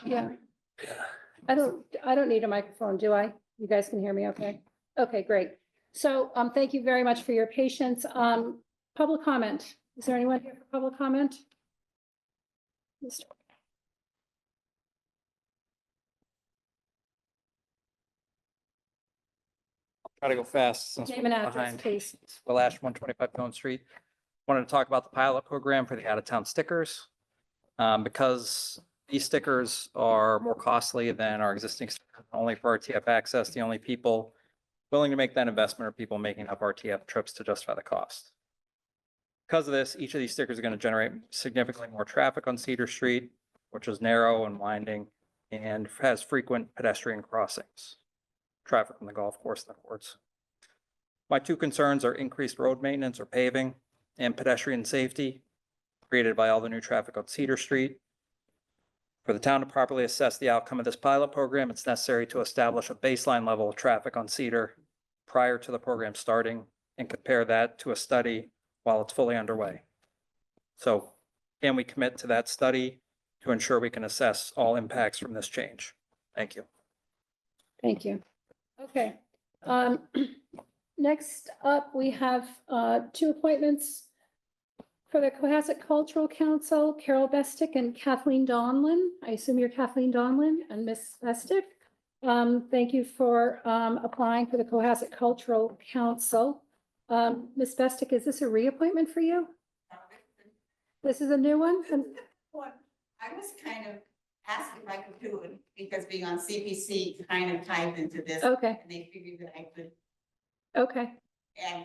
Yeah. I don't need a microphone, do I? You guys can hear me okay? Okay, great. So, thank you very much for your patience. Public comment. Is there anyone here for public comment? Try to go fast since Name and we're address, behind. please. Will Ash, 125 Cone Street. Wanted to talk about the pilot program for the out-of-town stickers. Because these stickers are more costly than our existing, only for RTF access, the only people willing to make that investment are people making up RTF trips to justify the cost. Because of this, each of these stickers are going to generate significantly more traffic on Cedar Street, which is narrow and winding and has frequent pedestrian crossings, traffic from the golf course and the courts. My two concerns are increased road maintenance or paving and pedestrian safety created by all the new traffic on Cedar Street. For the town to properly assess the outcome of this pilot program, it's necessary to establish a baseline level of traffic on Cedar prior to the program starting and compare that to a study while it's fully underway. So can we commit to that study to ensure we can assess all impacts from this change? Thank you. Thank you. Okay. Next up, we have two appointments for the Cohasset Cultural Council, Carol Bestick and Kathleen Donlin. I assume you're Kathleen Donlin and Miss Bestick. Thank you for applying for the Cohasset Cultural Council. Miss Bestick, is this a reappointment for you? This is a new one? Well, I was kind of asking if I could do it because being on CPC kind of ties into this. Okay, And they figured that I could okay, and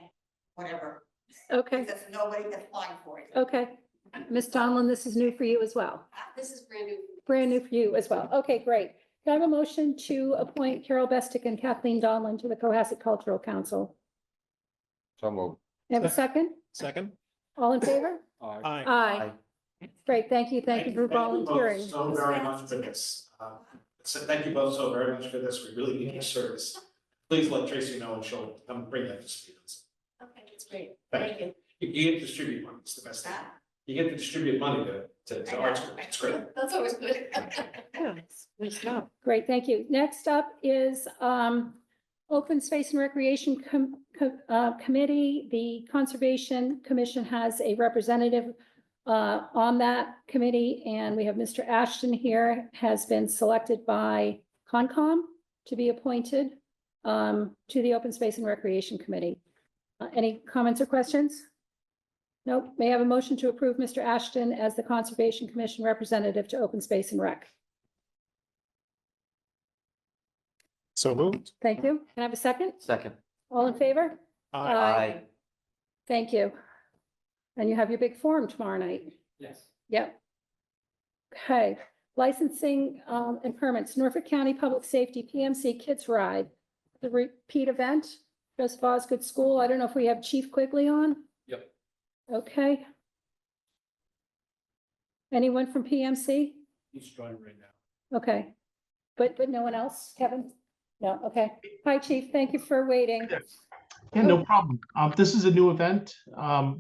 whatever. okay, Because nobody has applied for it. okay. Miss Donlin, this is new for you as well. This is brand new. Brand new for you as well. Okay, great. Can I have a motion to appoint Carol Bestick and Kathleen Donlin to the Cohasset Cultural Council? So moved. Have a second? Second? All in favor? Aye. Aye. Great, thank you. Thank you for Thank both volunteering. So very much for this. So thank you both so very much for this. We really need your service. Please let Tracy know and she'll come bring that to speed. Okay, that's great. Thank you. You get to distribute money. It's the best thing. You get to distribute money to arts groups. It's great. That's always good. Great, thank you. Next up is Open Space and Recreation Committee. The Conservation Commission has a representative on that committee, and we have Mr. Ashton here, has been selected by Concom to be appointed to the Open Space and Recreation Committee. Any comments or questions? Nope. May I have a motion to approve Mr. Ashton as the Conservation Commission representative to Open Space and Rec? So moved. Thank you. Can I have a second? Second. All in favor? Aye. Thank you. And you have your big forum tomorrow night. Yes. Yep. Okay, licensing and permits, Norfolk County Public Safety PMC Kids Ride, the repeat event, Joseph Osgood School. I don't know if we have Chief Quigley on. Yep. Okay. Anyone from PMC? He's joining right now. Okay. But no one else, Kevin? No, okay. Hi, Chief. Thank you for waiting. Yeah, no problem. This is a new event.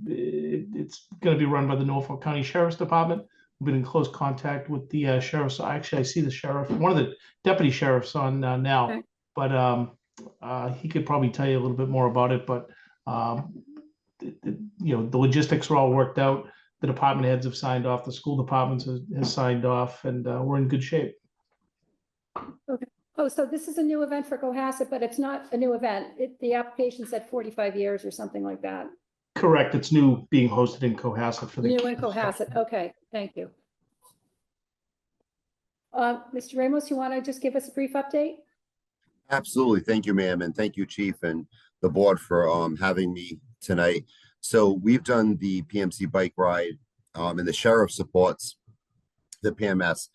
It's going to be run by the Norfolk County Sheriff's Department. We've been in close contact with the sheriffs. Actually, I see the sheriff, one of the deputy sheriffs on now, Okay. but he could probably tell you a little bit more about it. But you know, the logistics are all worked out. The department heads have signed off. The school department has signed off, and we're in good shape. Okay. Oh, so this is a new event for Cohasset, but it's not a new event. The application said 45 years or something like that. Correct. It's new, being hosted in Cohasset for the New in Cohasset. Okay, thank you. Mr. Ramos, you want to just give us a brief update? Absolutely. Thank you, ma'am. And thank you, Chief, and the board for having me tonight. So we've done the PMC bike ride and the sheriff supports the PMS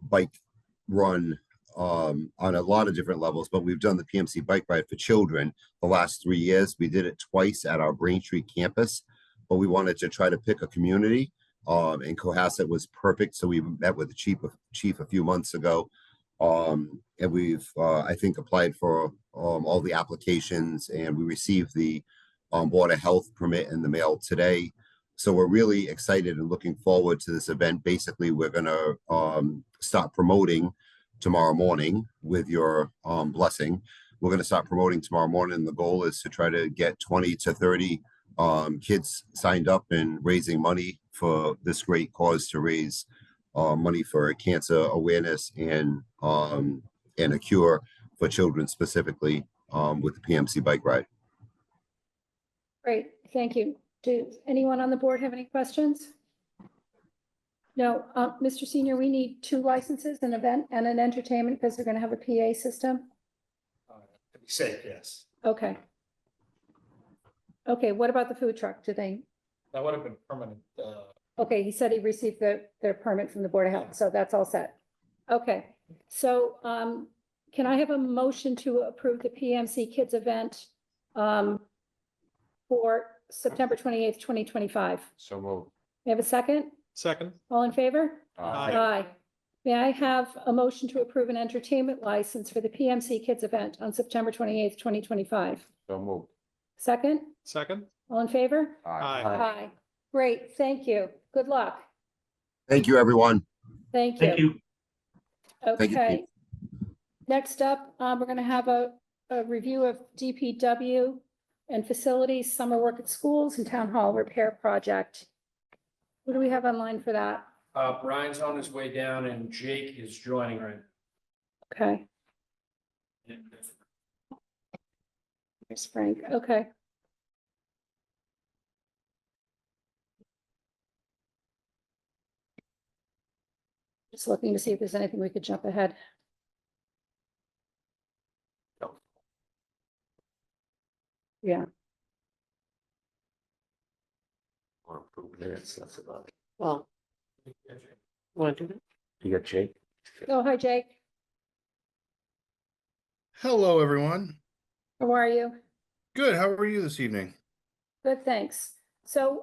bike run on a lot of different levels, but we've done the PMC bike ride for children the last 3 years. We did it twice at our Braintree campus, but we wanted to try to pick a community and Cohasset was perfect. So we met with the chief a few months ago. And we've, I think, applied for all the applications and we received the Board of Health permit in the mail today. So we're really excited and looking forward to this event. Basically, we're gonna start promoting tomorrow morning with your blessing. We're gonna start promoting tomorrow morning. The goal is to try to get 20 to 30 kids signed up and raising money for this great cause to raise money for cancer awareness and a cure for children specifically with the PMC bike ride. Great, thank you. Does anyone on the board have any questions? No, Mr. Senior, we need 2 licenses, an event and an entertainment, because we're gonna have a PA system. To be safe, yes. Okay. Okay, what about the food truck? Do they, That would have been permanent, okay, he said he received their permit from the Board of Health, so that's all set. Okay, so, can I have a motion to approve the PMC Kids event, for September 28th, 2025? So moved. May I have a second? Second. All in favor? Aye. May I have a motion to approve an entertainment license for the PMC Kids event on September 28th, 2025? So moved. Second? Second. All in favor? Aye. Aye. Great, thank you. Good luck. Thank you, everyone. Thank Thank you. you. Thank you, Okay. Next up, we're gonna have a review of DPW and facilities, summer work at schools and town hall repair project. What do we have online for that? Brian's on his way down and Jake is joining right. Okay, there's Frank, okay. Just looking to see if there's anything we could jump ahead. Yeah, Want to approve minutes, that's about it. Well, want to do that? You got Jake? oh, hi Jake, Hello, everyone. how are you? Good. How are you this evening? Good, thanks. So,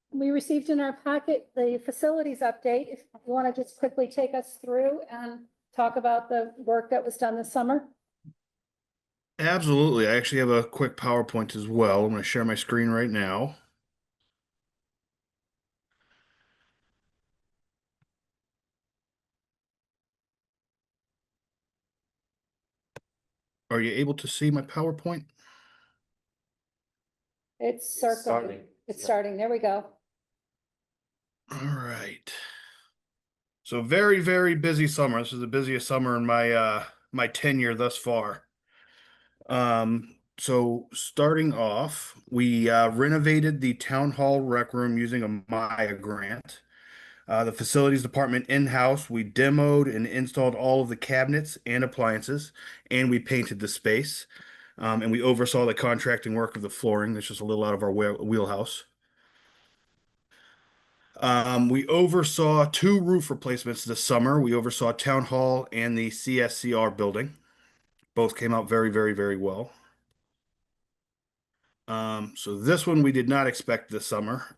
we received in our packet the facilities update. If you want to just quickly take us through and talk about the work that was done this summer. Absolutely. I actually have a quick PowerPoint as well. I'm going to share my screen right now. Are you able to see my PowerPoint? It's circling. Starting. It's Yeah. starting. There we go. All right. So very, very busy summer. This is the busiest summer in my tenure thus far. So starting off, we renovated the town hall rec room using a Maya grant. The facilities department in-house, we demoed and installed all of the cabinets and appliances, and we painted the space. And we oversaw the contracting work of the flooring. That's just a little out of our wheelhouse. We oversaw 2 roof replacements this summer. We oversaw Town Hall and the CSCR building. Both came out very, very, very well. So this one we did not expect this summer.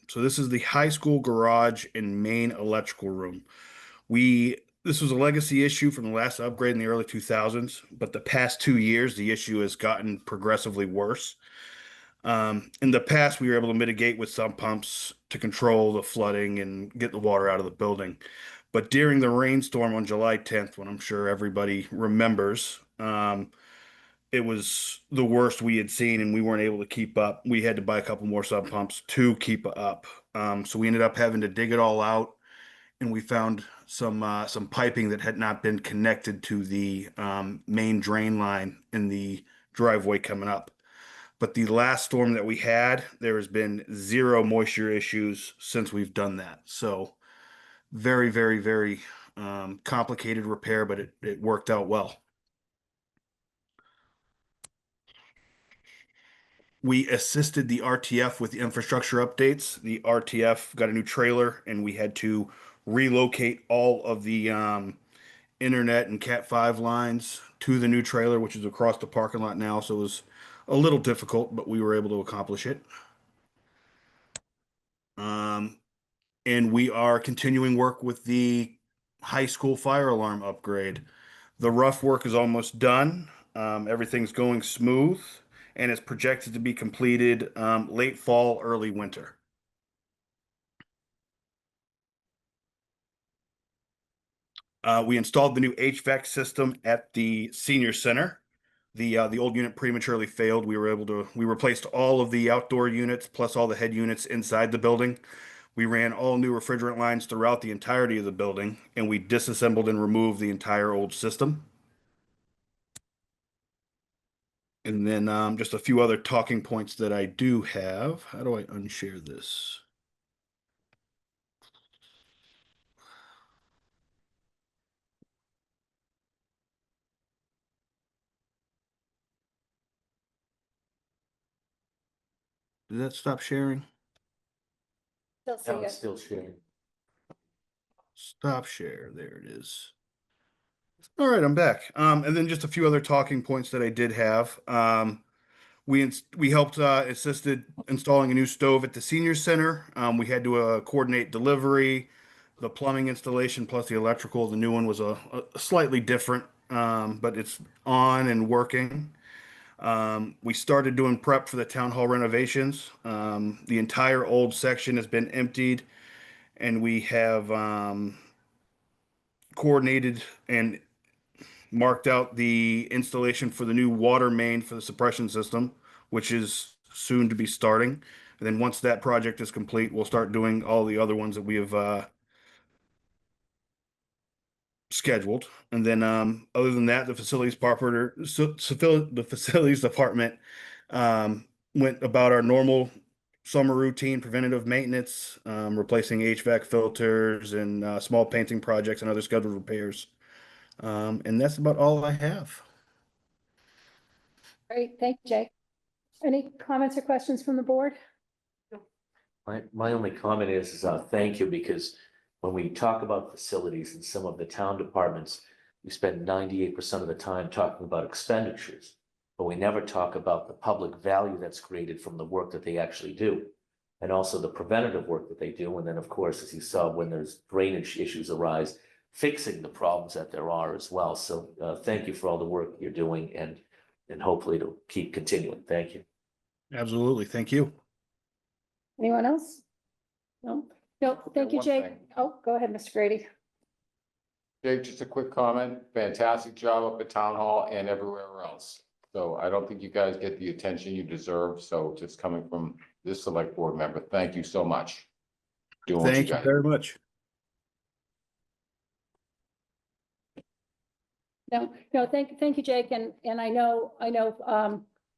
So this is the high school garage and main electrical room. This was a legacy issue from the last upgrade in the early 2000s, but the past 2 years, the issue has gotten progressively worse. In the past, we were able to mitigate with sump pumps to control the flooding and get the water out of the building. But during the rainstorm on July 10th, when I'm sure everybody remembers, it was the worst we had seen, and we weren't able to keep up. We had to buy a couple more sub pumps to keep up. So we ended up having to dig it all out, and we found some piping that had not been connected to the main drain line in the driveway coming up. But the last storm that we had, there has been 0 moisture issues since we've done that. So very, very, very complicated repair, but it worked out well. We assisted the RTF with the infrastructure updates. The RTF got a new trailer, and we had to relocate all of the internet and Cat5 lines to the new trailer, which is across the parking lot now. So it was a little difficult, but we were able to accomplish it. And we are continuing work with the high school fire alarm upgrade. The rough work is almost done. Everything's going smooth, and it's projected to be completed late fall, early winter. We installed the new HVAC system at the senior center. The old unit prematurely failed. We replaced all of the outdoor units plus all the head units inside the building. We ran all new refrigerant lines throughout the entirety of the building, and we disassembled and removed the entire old system. And then just a few other talking points that I do have. How do I unshare this? Did that stop sharing? Still see Now it's it. still sharing. Stop share. There it is. All right, I'm back. And then just a few other talking points that I did have. We helped assisted installing a new stove at the senior center. We had to coordinate delivery, the plumbing installation plus the electrical. The new one was a slightly different, but it's on and working. We started doing prep for the town hall renovations. The entire old section has been emptied, and we have coordinated and marked out the installation for the new water main for the suppression system, which is soon to be starting. And then once that project is complete, we'll start doing all the other ones that we have scheduled. And then other than that, the facilities department went about our normal summer routine preventative maintenance, replacing HVAC filters and small painting projects and other scheduled repairs. And that's about all I have. Great, thank you, Jake. Any comments or questions from the board? My only comment is thank you, because when we talk about facilities in some of the town departments, we spend 98% of the time talking about expenditures, but we never talk about the public value that's created from the work that they actually do, and also the preventative work that they do. And then, of course, as you saw, when there's drainage issues arise, fixing the problems that there are as well. So thank you for all the work you're doing, and hopefully it'll keep continuing. Thank you. Absolutely. Thank you. Anyone else? No, no, thank you, one Jake. thing. Oh, go ahead, Mr. Grady. Jake, just a quick comment. Fantastic job up at Town Hall and everywhere else. So I don't think you guys get the attention you deserve. So just coming from this select board member, thank you so much. Doing what you Thank you got. very much. No, thank you, Jake. And I know,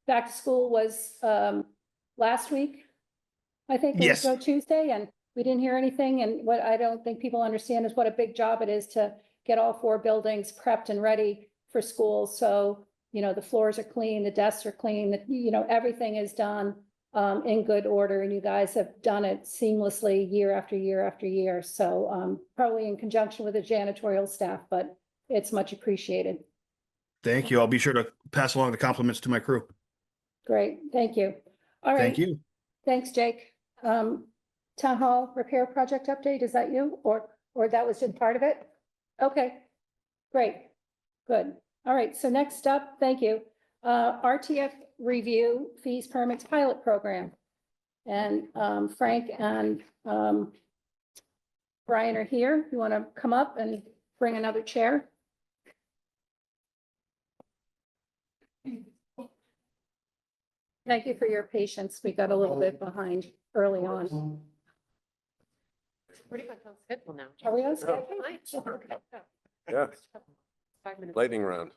back to school was, last week. I think it was Yes. Tuesday, and we didn't hear anything. And what I don't think people understand is what a big job it is to get all 4 buildings prepped and ready for school. So, the floors are clean, the desks are clean, everything is done in good order, and you guys have done it seamlessly year after year after year. So probably in conjunction with the janitorial staff, but it's much appreciated. Thank you. I'll be sure to pass along the compliments to my crew. Great, thank you. All right. Thank you. Thanks, Jake. Town hall repair project update, is that you, or that was just part of it? Okay, great, good. All right, so next up, thank you. RTF review fees permits pilot program. And Frank and Brian are here. You want to come up and bring another chair? Thank you for your patience. We got a little bit behind early on. Pretty much on schedule now. Are we on schedule? Yeah. 5 minutes. Lightning round.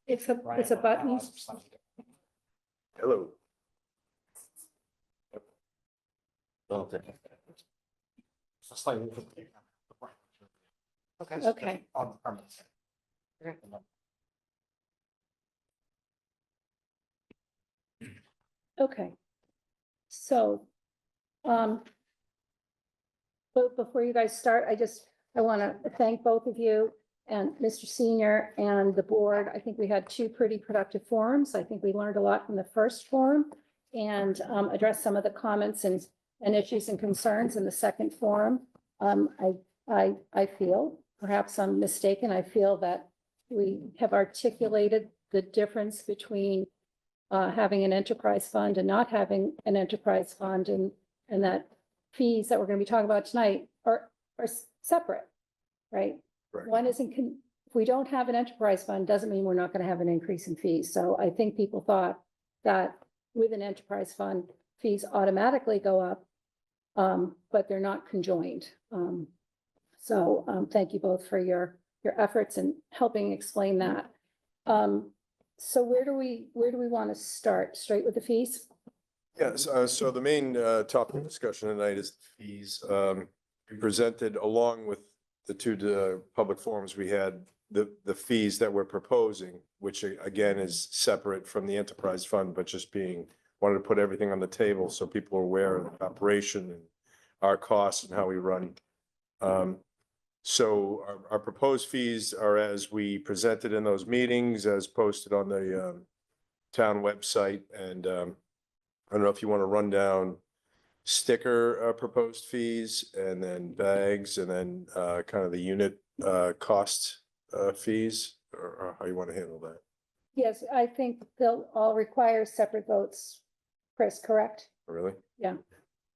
It's a button. Hello. Okay. Okay. So, but before you guys start, I want to thank both of you and Mr. Senior and the board. I think we had 2 pretty productive forums. I think we learned a lot from the first forum and addressed some of the comments and issues and concerns in the second forum. I feel, perhaps I'm mistaken, I feel that we have articulated the difference between having an enterprise fund and not having an enterprise fund, and that fees that we're gonna be talking about tonight are separate, right? Right. One isn't, if we don't have an enterprise fund, doesn't mean we're not gonna have an increase in fees. So I think people thought that with an enterprise fund, fees automatically go up, but they're not conjoined. Thank you both for your efforts in helping explain that. So where do we want to start? Straight with the fees? Yes, so the main topic of discussion tonight is fees. We presented along with the two public forums we had, the fees that we're proposing, which again is separate from the enterprise fund, but just wanted to put everything on the table so people are aware of the operation and our costs and how we run. So our proposed fees are as we presented in those meetings, as posted on the town website. And I don't know if you want to run down sticker proposed fees and then bags and then kind of the unit cost fees, or how you want to handle that. Yes, I think they'll all require separate votes. Chris, correct? Really? Yeah.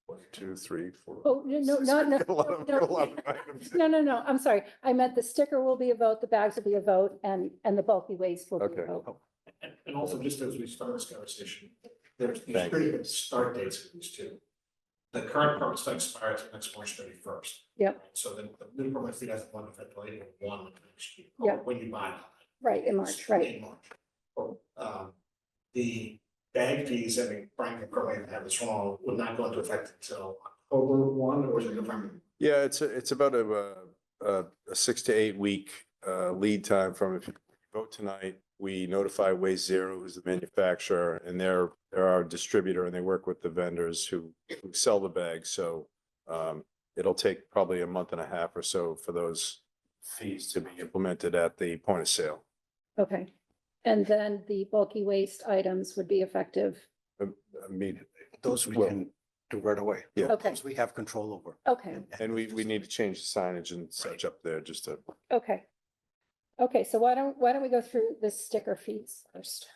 1, 2, 3, 4. Oh, no, no, no, Got a lot of- got a lot of items. no, I'm sorry. I meant the sticker will be a vote, the bags will be a vote, and the bulky waste will be a Okay. vote. And also, just as we start this conversation, there's these Thank pretty good start dates for these two. The current permits don't expire until next March 31st. Yep. So then the new permit fee doesn't go into effect till April 1 of next year. Yep. When you buy them. Right, in March, right. In March. The bag fees, I mean, Frank can correct me if I have this wrong, would not go into effect until October 1, or is it November? Yeah, it's about a 6 to 8 week lead time from if you vote tonight. We notify Waste Zero, who's the manufacturer, and they're our distributor, and they work with the vendors who sell the bags. So it'll take probably a month and a half or so for those fees to be implemented at the point of sale. Okay. And then the bulky waste items would be effective. Immediately. Those we Well, can do right away. Yeah. Okay, Those we have control over. okay, And we need to change the signage and such up there just to. okay. Okay, so why don't we go through the sticker fees first?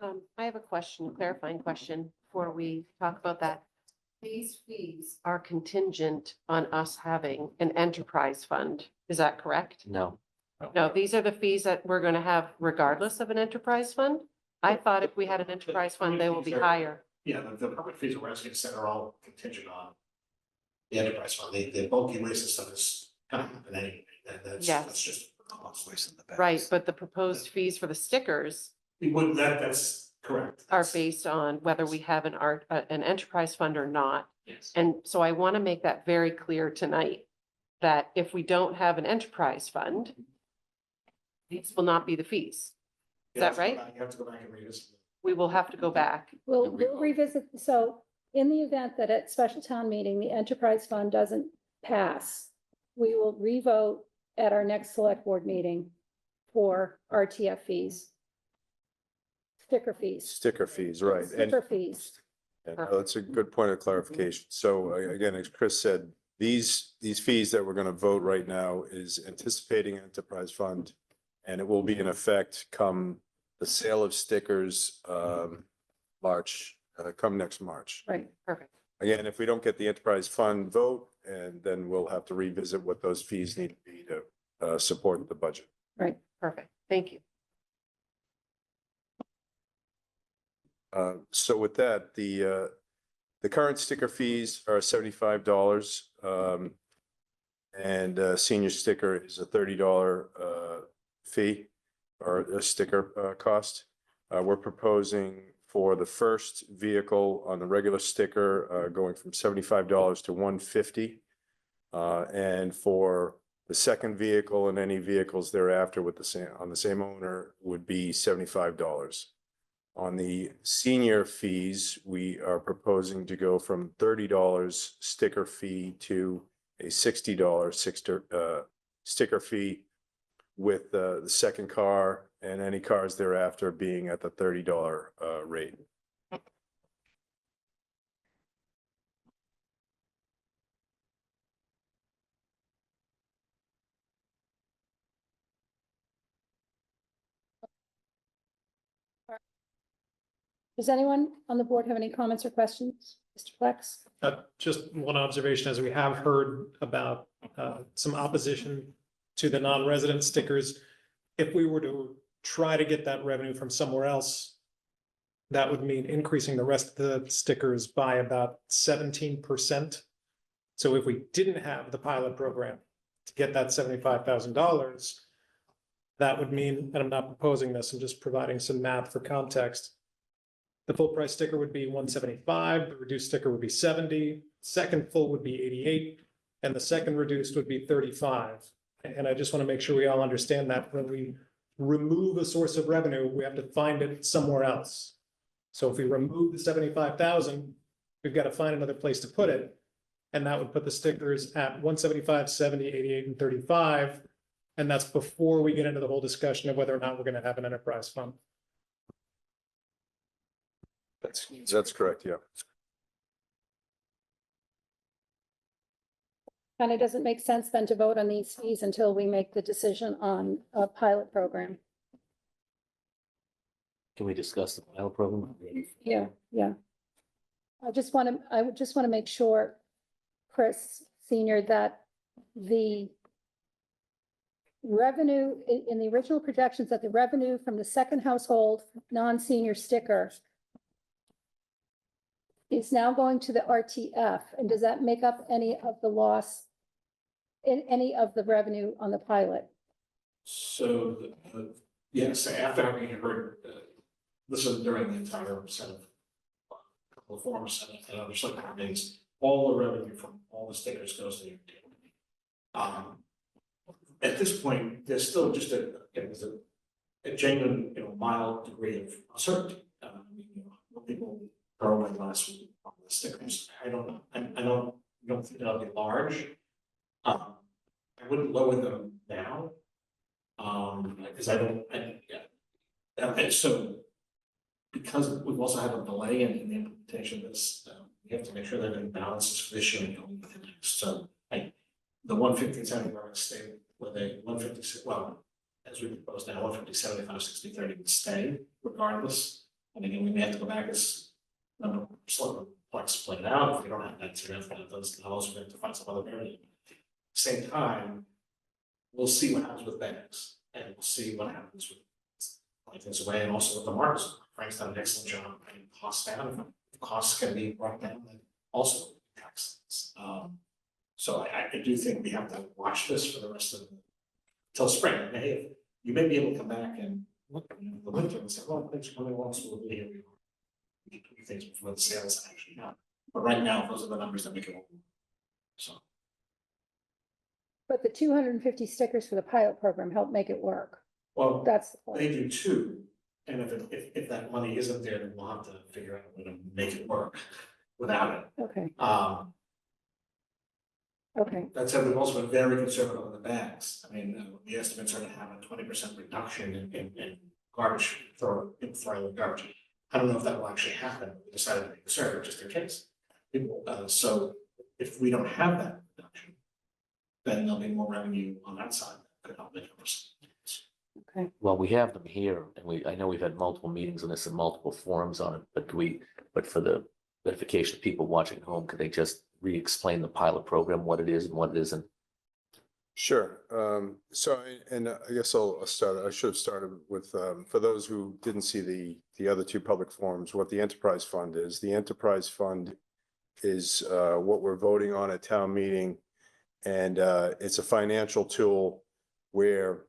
I have a question, clarifying question before we talk about that. These fees are contingent on us having an enterprise fund. Is that correct? No. No, these are the fees that we're going to have regardless of an enterprise fund? I thought if we had an enterprise fund, they will be higher. Yeah, the permit fees we're asking to set are all contingent on the enterprise fund. The bulky waste and stuff is kind of happen anyway. That's Yes. just. Right, but the proposed fees for the stickers We would, that's correct. are That's- based on whether we have an enterprise fund or not. Yes. And so I want to make that very clear tonight, that if we don't have an enterprise fund, these will not be the fees. Is that right? You have to go back and read this. We will have to go back. We'll revisit, so in the event that at special town meeting, the enterprise fund doesn't pass, we will revote at our next select board meeting for RTF fees. Sticker fees, Sticker fees, right. And sticker fees. that's a good point of clarification. So again, as Chris said, these fees that we're going to vote right now is anticipating enterprise fund. And it will be in effect come the sale of stickers, March, come next March. Right, Perfect. Again, if we don't get the enterprise fund vote, and then we'll have to revisit what those fees need to be to support the budget. right. Perfect. Thank you. So with that, the current sticker fees are $75. And senior sticker is a $30 fee or a sticker cost. We're proposing for the first vehicle on the regular sticker going from $75 to $150. And for the second vehicle and any vehicles thereafter with the same owner would be $75. On the senior fees, we are proposing to go from $30 sticker fee to a $60 sticker fee, with the second car and any cars thereafter being at the $30 rate. Does anyone on the board have any comments or questions? Mr. Flex? Just one observation, as we have heard about some opposition to the non-resident stickers. If we were to try to get that revenue from somewhere else, that would mean increasing the rest of the stickers by about 17%. So if we didn't have the pilot program to get that $75,000, that would mean, and I'm not proposing this, I'm just providing some math for context. The full price sticker would be 175, the reduced sticker would be 70, second full would be 88, and the second reduced would be 35. And I just want to make sure we all understand that when we remove a source of revenue, we have to find it somewhere else. So if we remove the 75,000, we've got to find another place to put it. And that would put the stickers at 175, 70, 88, and 35. And that's before we get into the whole discussion of whether or not we're going to have an enterprise fund. That's correct, yeah. Kind of doesn't make sense then to vote on these fees until we make the decision on a pilot program. Can we discuss the pilot program? Yeah, yeah. I would just want to make sure, Chris Senior, that the revenue in the original projections, that the revenue from the second household non-senior sticker is now going to the RTF, and does that make up any of the loss in any of the revenue on the pilot? So, yes, after having heard, this is during the entire set of couple of forms and other select meetings, all the revenue from all the stickers goes to the UD. At this point, there's still just a genuine, mild degree of uncertainty. People throw away last week on the stickers. I don't think that'll be large. I wouldn't lower them now. Because so because we've also had a delay in the implementation of this, we have to make sure that it balances for this year and going into next. So the 150 70 are going to stay with a 156, well, as we propose now, 150, 75, 60, 30 would stay regardless. And again, we may have to go back as slow flex played out. If we don't have that, so we have to have those dollars, we have to find some other area. Same time, we'll see what happens with banks, and we'll see what happens with putting things away, and also with the markets. Frank's done an excellent job bringing costs down. If costs can be brought down, then also taxes. So I do think we have to watch this for the rest of till spring. You may be able to come back and look in the winter and say, well, things are coming along smoothly here. We can do things before the sales actually happen. But right now, those are the numbers that make it work. So. But the 250 stickers for the pilot program help make it work. Well, That's the they point. do too. And if that money isn't there, then we'll have to figure out a way to make it work without it. Okay, okay, That said, we've also been very conservative on the bags. I mean, the estimates are to have a 20% reduction in garbage, throwing the garbage. I don't know if that will actually happen. We decided to be conservative just in case. So if we don't have that reduction, then there'll be more revenue on that side that could help make it. okay. Well, we have them here, and I know we've had multiple meetings on this and multiple forums on it, but for the edification of people watching at home, could they just re-explain the pilot program, what it is and what it isn't? Sure. And I guess I'll start. I should have started with, for those who didn't see the other two public forums, what the enterprise fund is. The enterprise fund is what we're voting on at town meeting. And it's a financial tool where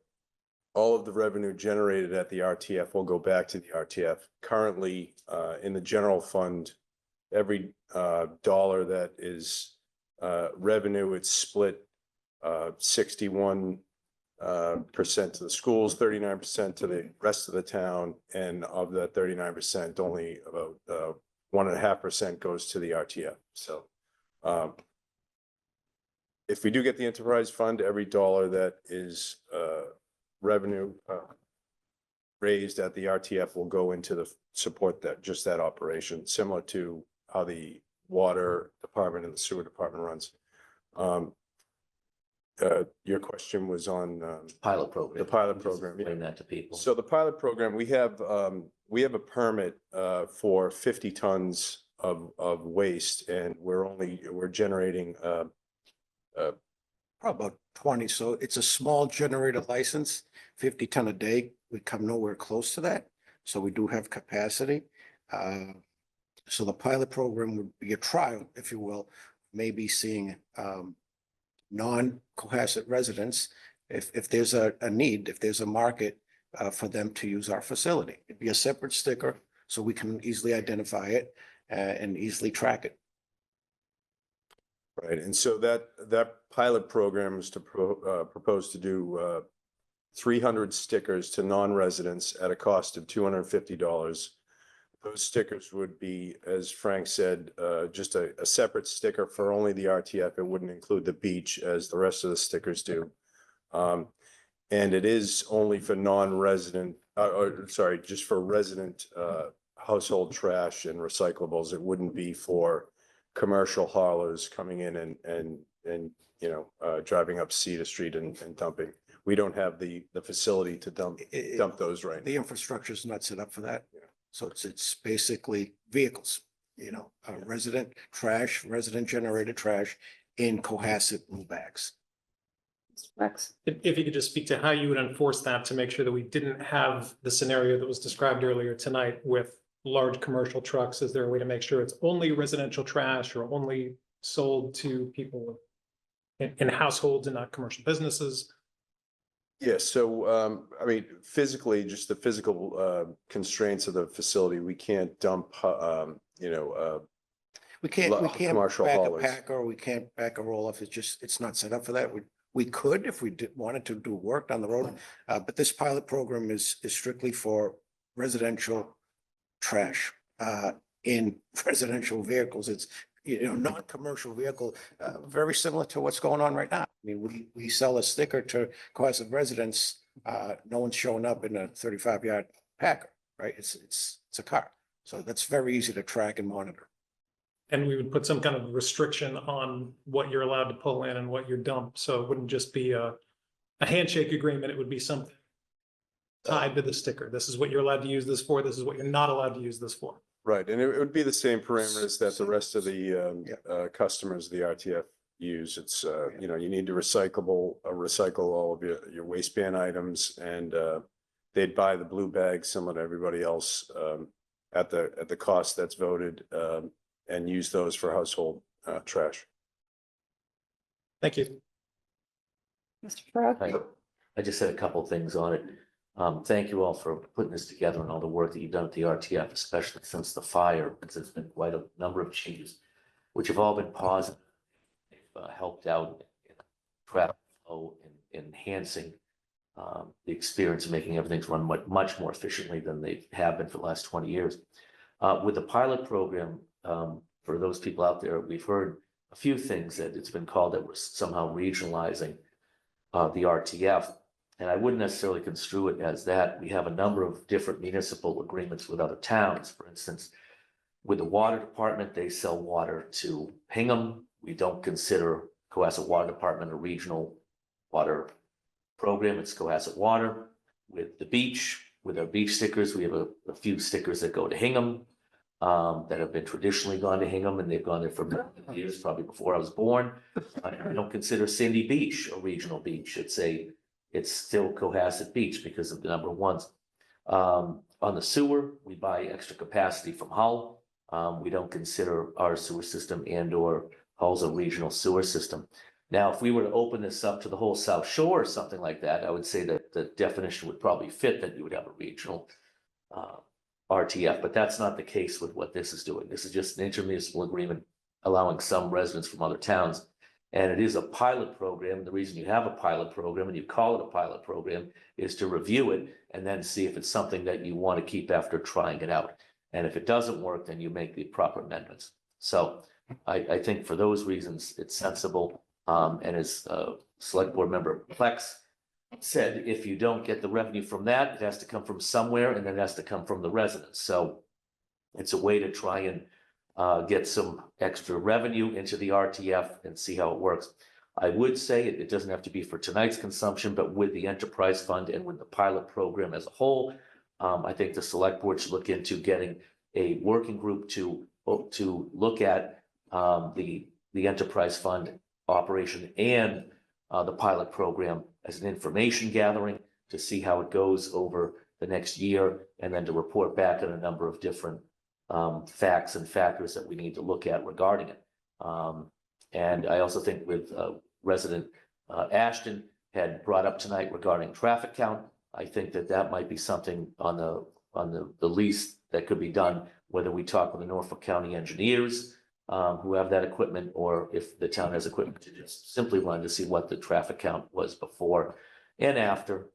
all of the revenue generated at the RTF will go back to the RTF. Currently, in the general fund, every dollar that is revenue, it's split 61% to the schools, 39% to the rest of the town, and of that 39%, only about 1.5% goes to the RTF. So if we do get the enterprise fund, every dollar that is revenue raised at the RTF will go into the support that operation, similar to how the water department and the sewer department runs. Your question was on Pilot program. the pilot program. Yeah. Explain that to people. So the pilot program, we have a permit for 50 tons of waste, and we're generating, Probably about 20, so it's a small generator license, 50 ton a day. We come nowhere close to that, so we do have capacity. So the pilot program would be a trial, if you will, maybe seeing non-Cohasset residents, if there's a need, if there's a market for them to use our facility. It'd be a separate sticker, so we can easily identify it and easily track it. right, and so that pilot program is to propose to do 300 stickers to non-residents at a cost of $250. Those stickers would be, as Frank said, just a separate sticker for only the RTF. It wouldn't include the beach as the rest of the stickers do. And it is only for non-resident, sorry, just for resident household trash and recyclables. It wouldn't be for commercial haulers coming in and driving up Cedar Street and dumping. We don't have the facility to dump those right now. The infrastructure is not set up for that. So it's basically vehicles, resident trash, resident generated trash in Cohasset blue bags. Rex? If you could just speak to how you would enforce that to make sure that we didn't have the scenario that was described earlier tonight with large commercial trucks. Is there a way to make sure it's only residential trash or only sold to people in households and not commercial businesses? Yes, so I mean, physically, just the physical constraints of the facility, we can't dump, We can't commercial back a haulers. packer, we can't back a roll off. It's not set up for that. We could if we wanted to do work down the road. But this pilot program is strictly for residential trash in residential vehicles. It's, non-commercial vehicle, very similar to what's going on right now. I mean, we sell a sticker to Cohasset residents. No one's showing up in a 35-yard packer, right? It's a car. So that's very easy to track and monitor. And we would put some kind of restriction on what you're allowed to pull in and what you dump. So it wouldn't just be a handshake agreement. It would be something tied to the sticker. This is what you're allowed to use this for. This is what you're not allowed to use this for. Right, and it would be the same parameters that the rest of the customers of the RTF use. It's, you need to recycle all of your waistband items, and they'd buy the blue bag similar to everybody else at the cost that's voted, and use those for household trash. Thank you. Mr. Farag? I just said a couple things on it. Thank you all for putting this together and all the work that you've done at the RTF, especially since the fire, because it's been quite a number of changes, which have all been positive. They've helped out in traffic flow and enhancing the experience of making everything run much more efficiently than they have been for the last 20 years. With the pilot program, for those people out there, we've heard a few things that it's been called that we're somehow regionalizing the RTF. And I wouldn't necessarily construe it as that. We have a number of different municipal agreements with other towns. For instance, with the water department, they sell water to Hingham. We don't consider Cohasset Water Department a regional water program. It's Cohasset Water. With the beach, with our beach stickers, we have a few stickers that go to Hingham that have been traditionally gone to Hingham, and they've gone there for years, probably before I was born. I don't consider Sandy Beach a regional beach. It's still Cohasset Beach because of the number of ones. On the sewer, we buy extra capacity from Hull. We don't consider our sewer system and/or Hull's a regional sewer system. Now, if we were to open this up to the whole South Shore or something like that, I would say that the definition would probably fit that you would have a regional RTF, but that's not the case with what this is doing. This is just an intermunicipal agreement allowing some residents from other towns. And it is a pilot program. The reason you have a pilot program and you call it a pilot program is to review it and then see if it's something that you want to keep after trying it out. And if it doesn't work, then you make the proper amendments. So I think for those reasons, it's sensible. And as Select Board Member Plex said, if you don't get the revenue from that, it has to come from somewhere, and then it has to come from the residents. So it's a way to try and get some extra revenue into the RTF and see how it works. I would say it doesn't have to be for tonight's consumption, but with the enterprise fund and with the pilot program as a whole, I think the select board should look into getting a working group to to look at the enterprise fund operation and the pilot program as an information gathering to see how it goes over the next year, and then to report back on a number of different facts and factors that we need to look at regarding it. And I also think with resident Ashton had brought up tonight regarding traffic count, I think that that might be something on the lease that could be done, whether we talk with the Norfolk County engineers who have that equipment, or if the town has equipment to just simply run to see what the traffic count was before and after.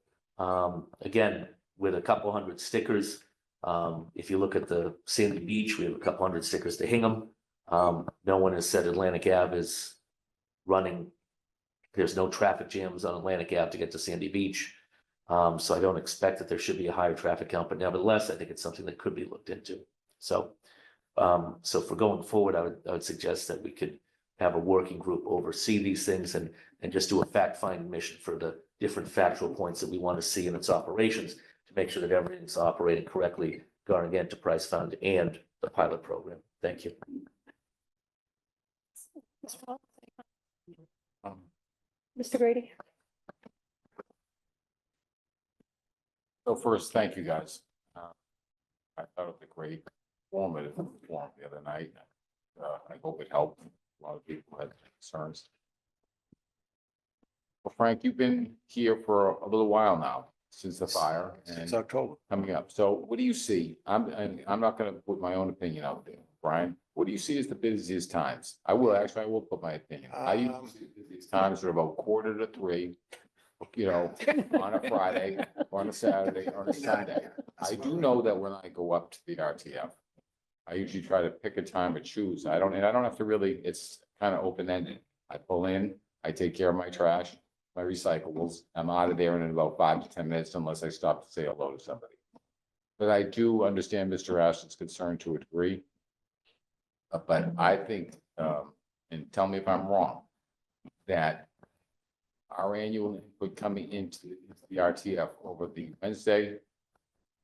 Again, with a couple hundred stickers, if you look at the Sandy Beach, we have a couple hundred stickers to Hingham. No one has said Atlantic Ave is running. There's no traffic jams on Atlantic Ave to get to Sandy Beach. So I don't expect that there should be a higher traffic count, but nevertheless, I think it's something that could be looked into. So for going forward, I would suggest that we could have a working group oversee these things and just do a fact-finding mission for the different factual points that we want to see in its operations to make sure that everything's operating correctly regarding the enterprise fund and the pilot program. Thank you. Mr. Grady? So first, thank you guys. I thought it was a great informative forum the other night. I hope it helped. A lot of people had concerns. Well, Frank, you've been here for a little while now, since the fire and Since October. coming up. So what do you see? I'm not gonna put my own opinion out there. Brian, what do you see as the busiest times? I will put my opinion. I usually see the busiest times are about 2:45, you know, on a Friday, or on a Saturday, or on a Sunday. I do know that when I go up to the RTF, I usually try to pick a time or choose. I don't have to really, it's kind of open-ended. I pull in, I take care of my trash, my recyclables. I'm out of there in about 5 to 10 minutes unless I stop to say hello to somebody. But I do understand Mr. Ashton's concern to a degree. But I think, and tell me if I'm wrong, that our annual input coming into the RTF over the Wednesday,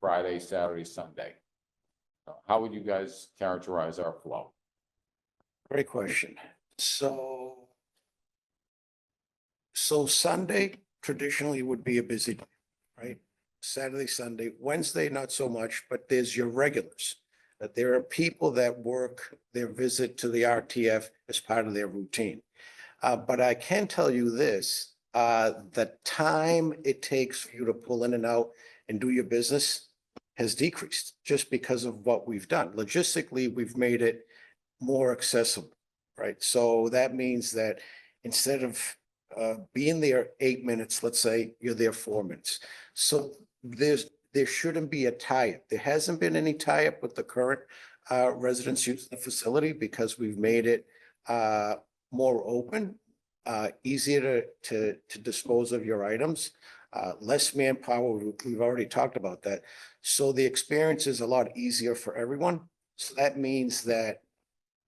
Friday, Saturday, Sunday. How would you guys characterize our flow? Great question. So Sunday traditionally would be a busy day, right? Saturday, Sunday, Wednesday, not so much, but there's your regulars. That there are people that work their visit to the RTF as part of their routine. But I can tell you this, the time it takes for you to pull in and out and do your business has decreased just because of what we've done. Logistically, we've made it more accessible, right? So that means that instead of being there 8 minutes, let's say you're there 4 minutes. So there shouldn't be a tie-up. There hasn't been any tie-up with the current residents using the facility because we've made it more open, easier to dispose of your items, less manpower. We've already talked about that. So the experience is a lot easier for everyone. So that means that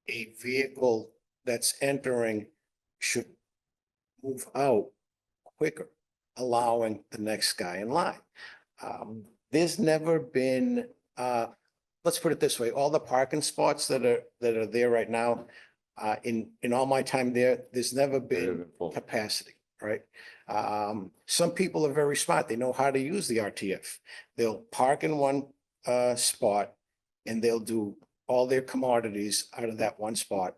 a vehicle that's entering should move out quicker, allowing the next guy in line. There's never been, let's put it this way, all the parking spots that are there right now, in all my time there, there's never been capacity, right? Some people are very smart. They know how to use the RTF. They'll park in one spot and they'll do all their commodities out of that one spot.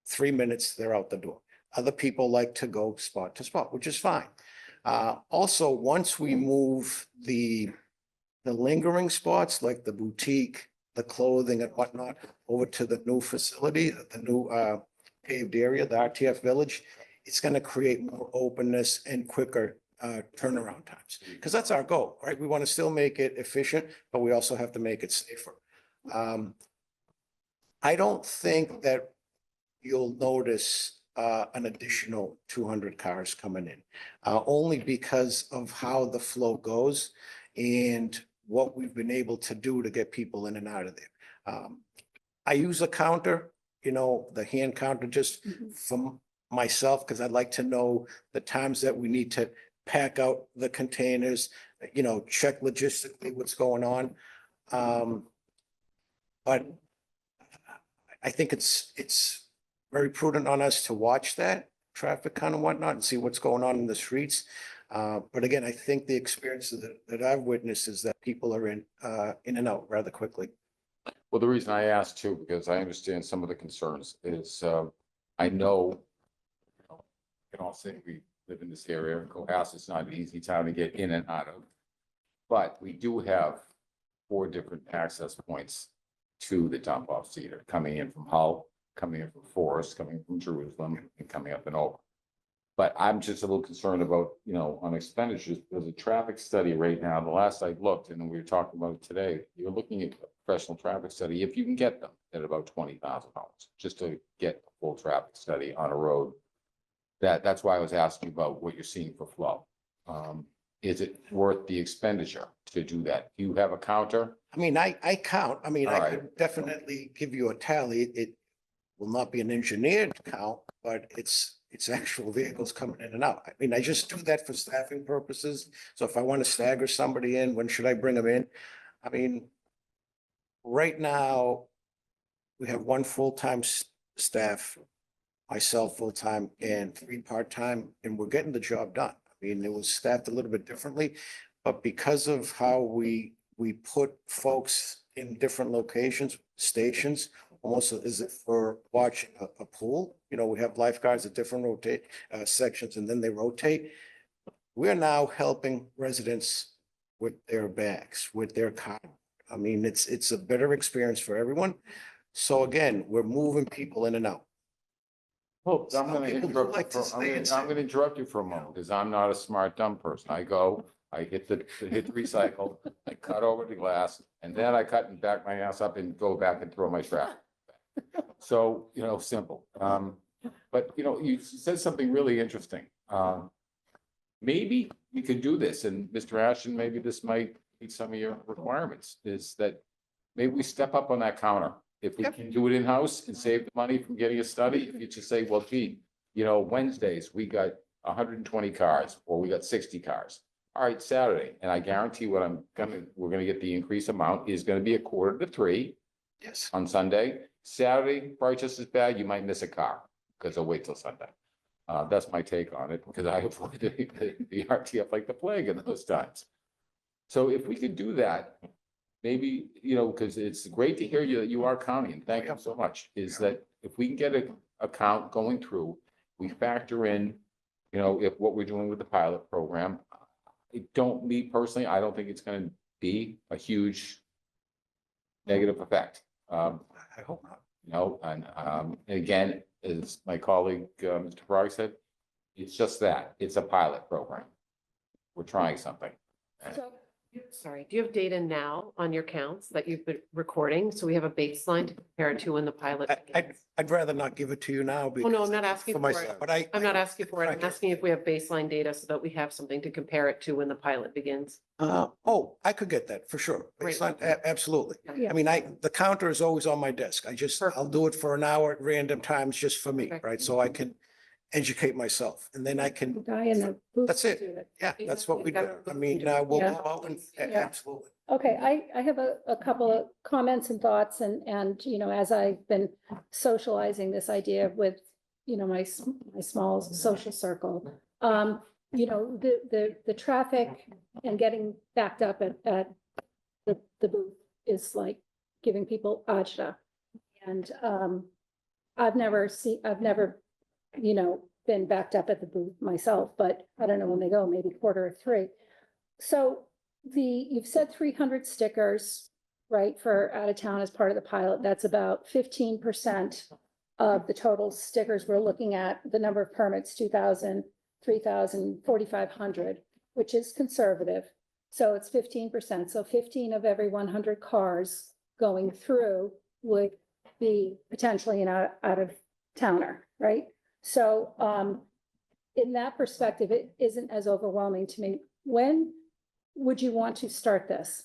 3 minutes, they're out the door. Other people like to go spot to spot, which is fine. Also, once we move the lingering spots like the boutique, the clothing and whatnot over to the new facility, the new paved area, the RTF Village, it's going to create more openness and quicker turnaround times. Because that's our goal, right? We want to still make it efficient, but we also have to make it safer. I don't think that you'll notice an additional 200 cars coming in, only because of how the flow goes and what we've been able to do to get people in and out of there. I use a counter, the hand counter just for myself, because I'd like to know the times that we need to pack out the containers, check logistically what's going on. But I think it's very prudent on us to watch that traffic count and whatnot and see what's going on in the streets. But again, I think the experience that I've witnessed is that people are in and out rather quickly. Well, the reason I asked too, because I understand some of the concerns is, I know, we can all say we live in this area, and Cohasset's not an easy town to get in and out of. But we do have 4 different access points to the dump off Cedar, coming in from Hull, coming in from Forest, coming from Jerusalem, and coming up and over. But I'm just a little concerned about, on expenditures, there's a traffic study right now, the last I looked, and we were talking about it today, you're looking at a professional traffic study, if you can get them, at about $20,000, just to get a full traffic study on a road. That's why I was asking about what you're seeing for flow. Is it worth the expenditure to do that? Do you have a counter? I mean, I count, I mean, All I right. could definitely give you a tally. It will not be an engineered count, but it's actual vehicles coming in and out. I mean, I just do that for staffing purposes. So if I want to stagger somebody in, when should I bring them in? I mean, right now, we have 1 full-time staff, myself full-time and 3 part-time, and we're getting the job done. I mean, it was staffed a little bit differently, but because of how we put folks in different locations, stations, almost as if we're watching a pool, we have lifeguards at different sections and then they rotate. We're now helping residents with their bags, with their car. I mean, it's a better experience for everyone. So again, we're moving people in and out. Well, I'm Some gonna people interrupt like you to for, stay and I'm gonna interrupt you for a moment, because I'm not a smart, dumb person. I go, I hit the recycle, I cut over the glass, and then I cut and back my ass up and go back and throw my trash. So, simple. But you said something really interesting. Maybe we could do this, and Mr. Ashton, maybe this might meet some of your requirements, is that maybe we step up on that counter. If we can do it in-house and save the money from getting a study, if you just say, well, gee, Wednesdays, we got 120 cars, or we got 60 cars. All right, Saturday, and I guarantee we're gonna get the increased amount is gonna be 2:45 Yes. on Sunday. Saturday, probably just as bad, you might miss a car, because I'll wait till Sunday. That's my take on it, because I avoid the RTF like the plague in those times. So if we could do that, maybe, because it's great to hear you, that you are counting, and thank you so much, is that if we can get a count going through, we factor in, if what we're doing with the pilot program, me personally, I don't think it's gonna be a huge negative effect. I hope not. And again, as my colleague, Mr. Farag said, it's just that, it's a pilot program. We're trying something. So, Sorry, do you have data now on your counts that you've been recording? So we have a baseline to compare it to when the pilot begins? I'd rather not give it to you now. Oh, no, I'm not asking for myself, it. but I'm not asking for it. I'm Right. asking if we have baseline data so that we have something to compare it to when the pilot begins. I could get that for sure. Great. Absolutely. Yeah. I mean, the counter is always on my desk. Perfect. I'll do it for an hour at random times just for me, Okay. right? So I can educate myself and then I can, the guy in the booth. That's it. do yeah, that's what we do. I mean, we'll Yeah. go out and Yeah. absolutely. Okay, I have a couple of comments and thoughts and, as I've been socializing this idea with, my small social circle. The traffic and getting backed up at the booth is like giving people agita. And, I've never, been backed up at the booth myself, but I don't know when they go, maybe 2:45. So you've said 300 stickers, right, for out of town as part of the pilot. That's about 15% of the total stickers we're looking at. The number of permits, 2,000, 3,000, 4,500, which is conservative. So it's 15%. So 15 of every 100 cars going through would be potentially an out of towner, right? So in that perspective, it isn't as overwhelming to me. When would you want to start this?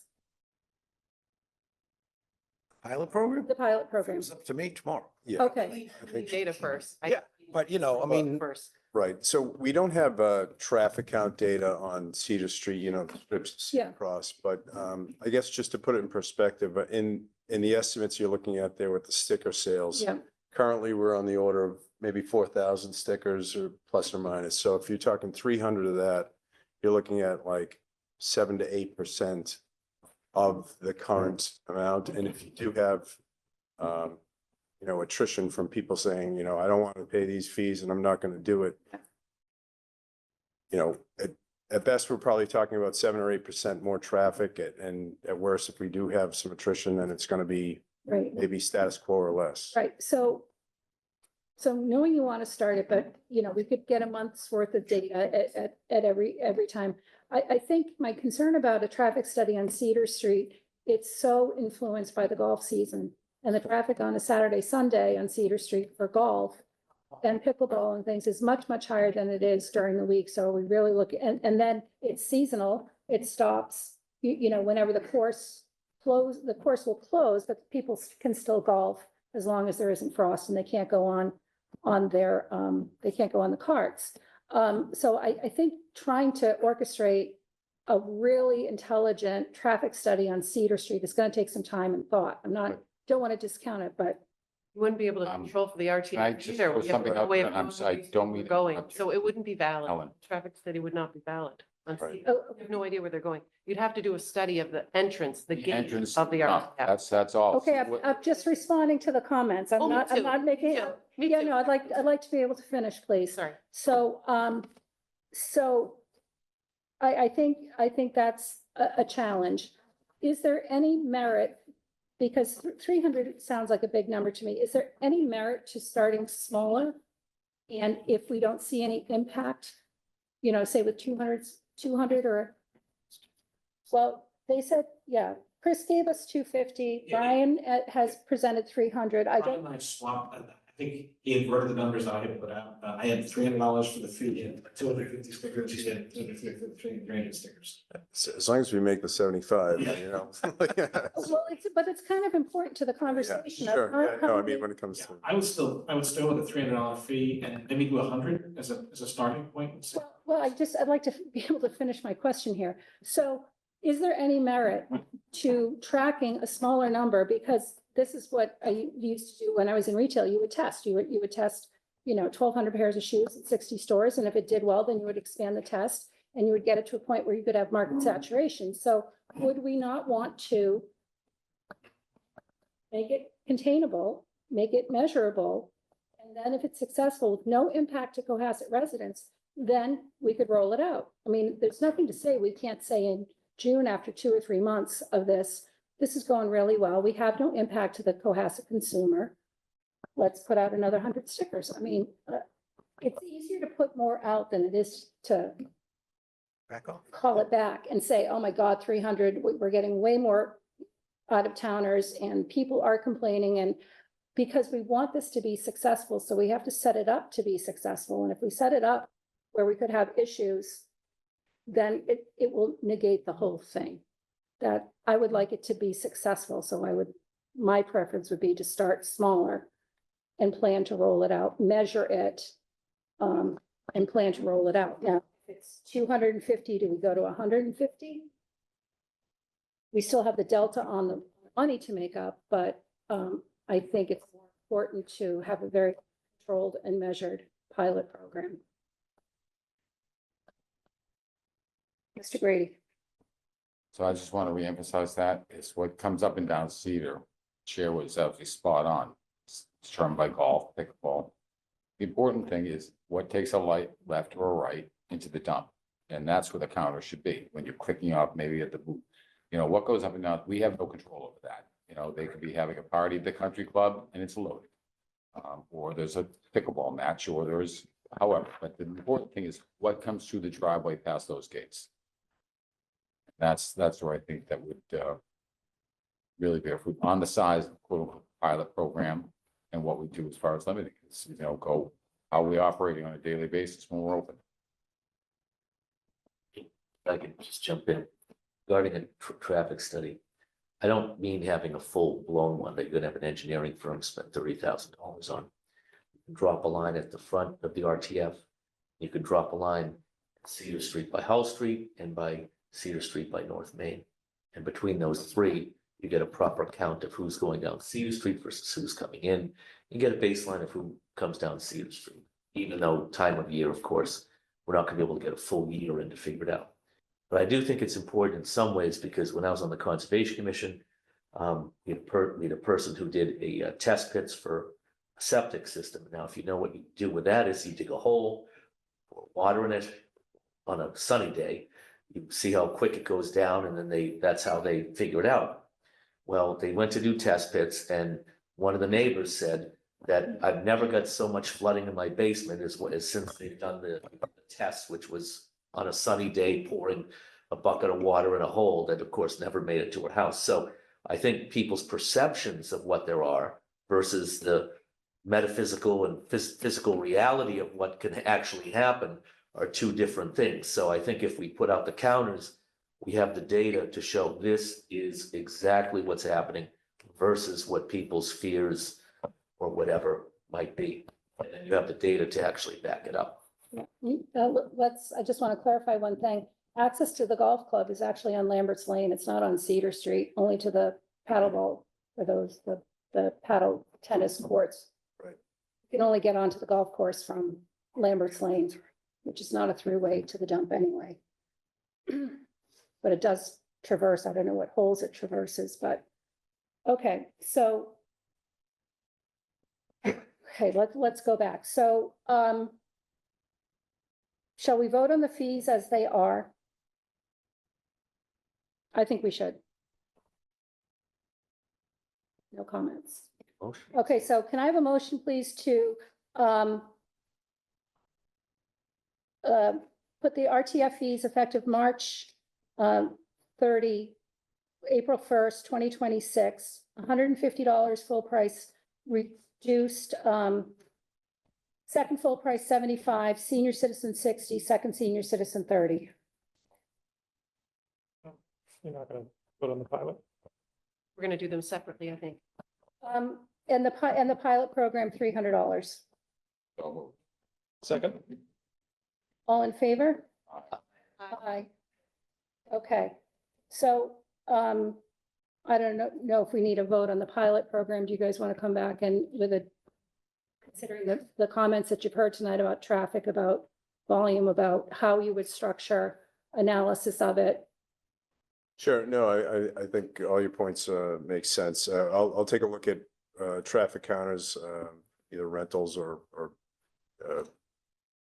Pilot program? The pilot program? It's up to me tomorrow. Yeah, Okay, We need Data first. Yeah, but I mean, First. right. So we don't have traffic count data on Cedar Street, strips Yeah. across, but I guess just to put it in perspective, in in the estimates you're looking at there with the sticker sales. Yeah, Currently, we're on the order of maybe 4,000 stickers or plus or minus. So if you're talking 300 of that, you're looking at like 7 to 8% of the current amount. And if you do have, you know, attrition from people saying, you know, I don't want to pay these fees and I'm not going to do it. You know, at best, we're probably talking about 7 or 8% more traffic, and at worst, if we do have some attrition, then it's going to be right. maybe status quo or less. Right, so knowing you want to start it, but you know, we could get a month's worth of data at every time. I think my concern about a traffic study on Cedar Street, it's so influenced by the golf season. And the traffic on a Saturday, Sunday on Cedar Street for golf and pickleball and things is much, much higher than it is during the week. So we really look, and then it's seasonal, it stops, you know, whenever the course will close, but people can still golf as long as there isn't frost and they can't go on their, they can't go on the carts. So I think trying to orchestrate a really intelligent traffic study on Cedar Street is going to take some time and thought. Don't want to discount it, but You wouldn't be able to control for the I RTA just either. throw We have something no out way there, of and I'm knowing sorry, where these don't people mean are to going, interrupt so you. it wouldn't be valid. Ellen. Traffic study would not be valid. On Right. Cedar. oh, You have no idea where they're going. You'd have to do a study of the entrance, the gate Entrance, of the no, RTA. that's all. okay, What- I'm just responding to the comments. Oh, I'm me not too. making. Me too. Me Yeah, too. no, I'd like to be able to finish, please. Sorry. So, I think that's a challenge. Is there any merit? Because 300 sounds like a big number to me. Is there any merit to starting smaller? And if we don't see any impact, you know, say with 200 or, well, they said, yeah, Chris gave us 250. Yeah. Brian has presented 300. I don't, I swapped, I think he inverted the numbers I had put out. I had $300 for the fee and 250 stickers, he had 250 stickers. As long as we make the 75, you know. well, but it's kind of important to the Yeah, conversation. of sure. how- Yeah, no, how I mean, many- when it comes Yeah, to. I would still with a $300 fee and maybe do 100 as a starting point. Well, I'd like to be able to finish my question here. So is there any merit to tracking a smaller number? Because this is what I used to do when I was in retail. You would test, you would test, you know, 1,200 pairs of shoes at 60 stores. And if it did well, then you would expand the test and you would get it to a point where you could have market saturation. So would we not want to make it containable, make it measurable? And then if it's successful with no impact to Cohasset residents, then we could roll it out. I mean, there's nothing to say, we can't say in June after 2 or 3 months of this is going really well. We have no impact to the Cohasset consumer. Let's put out another 100 stickers. I mean, it's easier to put more out than it is to Back off. call it back and say, oh my God, 300, we're getting way more out of towners and people are complaining. And because we want this to be successful, so we have to set it up to be successful. And if we set it up where we could have issues, then it will negate the whole thing. That I would like it to be successful. So my preference would be to start smaller and plan to roll it out, measure it, and plan to roll it out. Now, if it's 250, do we go to 150? We still have the delta on the money to make up, but I think it's more important to have a very controlled and measured pilot program. Mr. Grady. So I just want to reemphasize that it's what comes up and down Cedar. Chair was absolutely spot on. It's determined by golf, pickleball. The important thing is what takes a light left or right into the dump. And that's where the counter should be when you're clicking off maybe at the booth. You know, what goes up and down, we have no control over that. You know, they could be having a party at the country club and it's loaded. Or there's a pickleball match or there's, however, but the important thing is what comes through the driveway past those gates. That's where I think that would really be if we on the size of quote unquote pilot program and what we do as far as limiting is, you know, go how are we operating on a daily basis when we're open. If I could just jump in regarding a traffic study. I don't mean having a full blown one that you're gonna have an engineering firm spend $30,000 on. You can drop a line at the front of the RTF. You could drop a line at Cedar Street by Hull Street and by Cedar Street by North Main. And between those three, You get a proper count of who's going down Cedar Street versus who's coming in. You get a baseline of who comes down Cedar Street, even though time of year, of course, we're not gonna be able to get a full year in to figure it out. But I do think it's important in some ways, because when I was on the Conservation Commission, we had a person who did a test pits for a septic system. Now, if you know what you do with that is you dig a hole, pour water in it on a sunny day, you see how quick it goes down, and then that's how they figure it out. Well, they went to do test pits, and one of the neighbors said that I've never got so much flooding in my basement as since they've done the test, which was on a sunny day pouring a bucket of water in a hole that of course never made it to her house. So I think people's perceptions of what there are versus the metaphysical and physical reality of what can actually happen are two different things. So I think if we put out the counters, we have the data to show this is exactly what's happening versus what people's fears or whatever might be. And then you have the data to actually back it up. I just want to clarify one thing. Access to the golf club is actually on Lambert's Lane. It's not on Cedar Street, only to the paddleball for those, the paddle tennis courts. Right. You can only get onto the golf course from Lambert's Lane, which is not a throughway to the dump anyway. But it does traverse. I don't know what holes it traverses, but okay, so. Okay, let's go back. So, shall we vote on the fees as they are? I think we should. No comments. Motion. Okay, so can I have a motion, please, to put the RTF fees effective March 30, April 1st, 2026, $150 full price, reduced, second full price 75, senior citizen 60, second senior citizen 30. You're not gonna put on the pilot? We're gonna do them separately, I think. And the pilot program, $300. So moved. Second? All in favor? Aye. Aye. Okay, so, I don't know if we need a vote on the pilot program. Do you guys want to come back and with considering the comments that you've heard tonight about traffic, about volume, about how you would structure analysis of it? Sure, no, I think all your points make sense. I'll take a look at traffic counters, either rentals or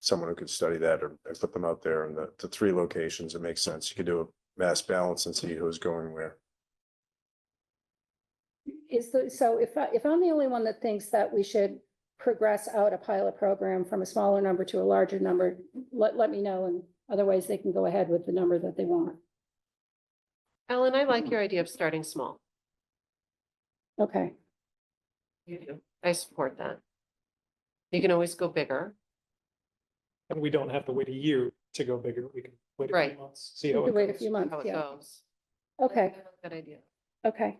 someone who could study that or put them out there in the 3 locations. It makes sense. You could do a mass balance and see who's going where. So if I'm the only one that thinks that we should progress out a pilot program from a smaller number to a larger number, let me know, and otherwise they can go ahead with the number that they want. Ellen, I like your idea of starting small. Okay, You do. I support that. You can always go bigger. And we don't have to wait a year to go bigger. We can wait a few Right. months, see we how could it wait a goes. few months, How it yeah, goes. okay, I like that idea. okay.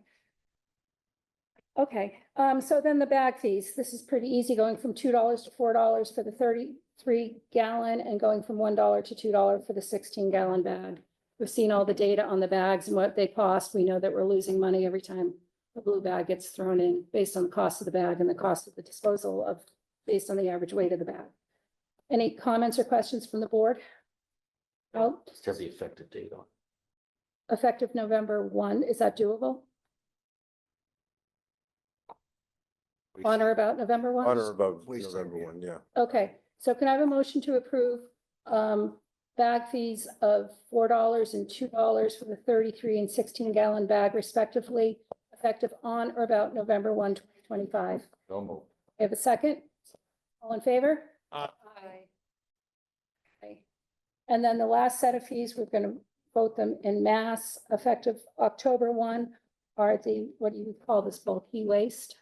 Okay, so then the bag fees, this is pretty easy, going from $2 to $4 for the 33 gallon and going from $1 to $2 for the 16-gallon bag. We've seen all the data on the bags and what they cost. We know that we're losing money every time a blue bag gets thrown in based on the cost of the bag and the cost of the disposal of, based on the average weight of the bag. Any comments or questions from the board? Oh, Just have the effective date on. effective November 1, is that doable? On or about November 1? On or above Please, November yeah. 1, yeah. Okay, so can I have a motion to approve bag fees of $4 and $2 for the 33 and 16-gallon bag respectively, effective on or about November 1, 2025? So moved. I have a second? All in favor? Aye. Okay. And then the last set of fees, we're going to vote them in mass, effective October 1, are the, what do you call this, bulky waste?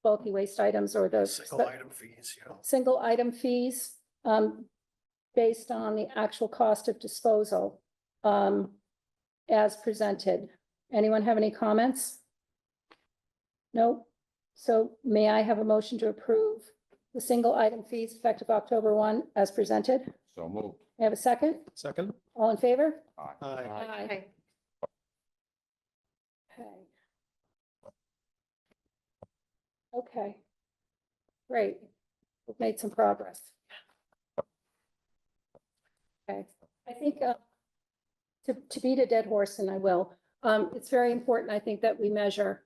Bulky waste items or the Single item fees, you know. single item fees, based on the actual cost of disposal, as presented. Anyone have any comments? No? So may I have a motion to approve the single item fees effective October 1 as presented? So moved. May I have a second? Second? All in favor? Aye. Aye. Okay. Okay. Great. We've made some progress. Okay, I think to beat a dead horse, and I will, it's very important, I think, that we measure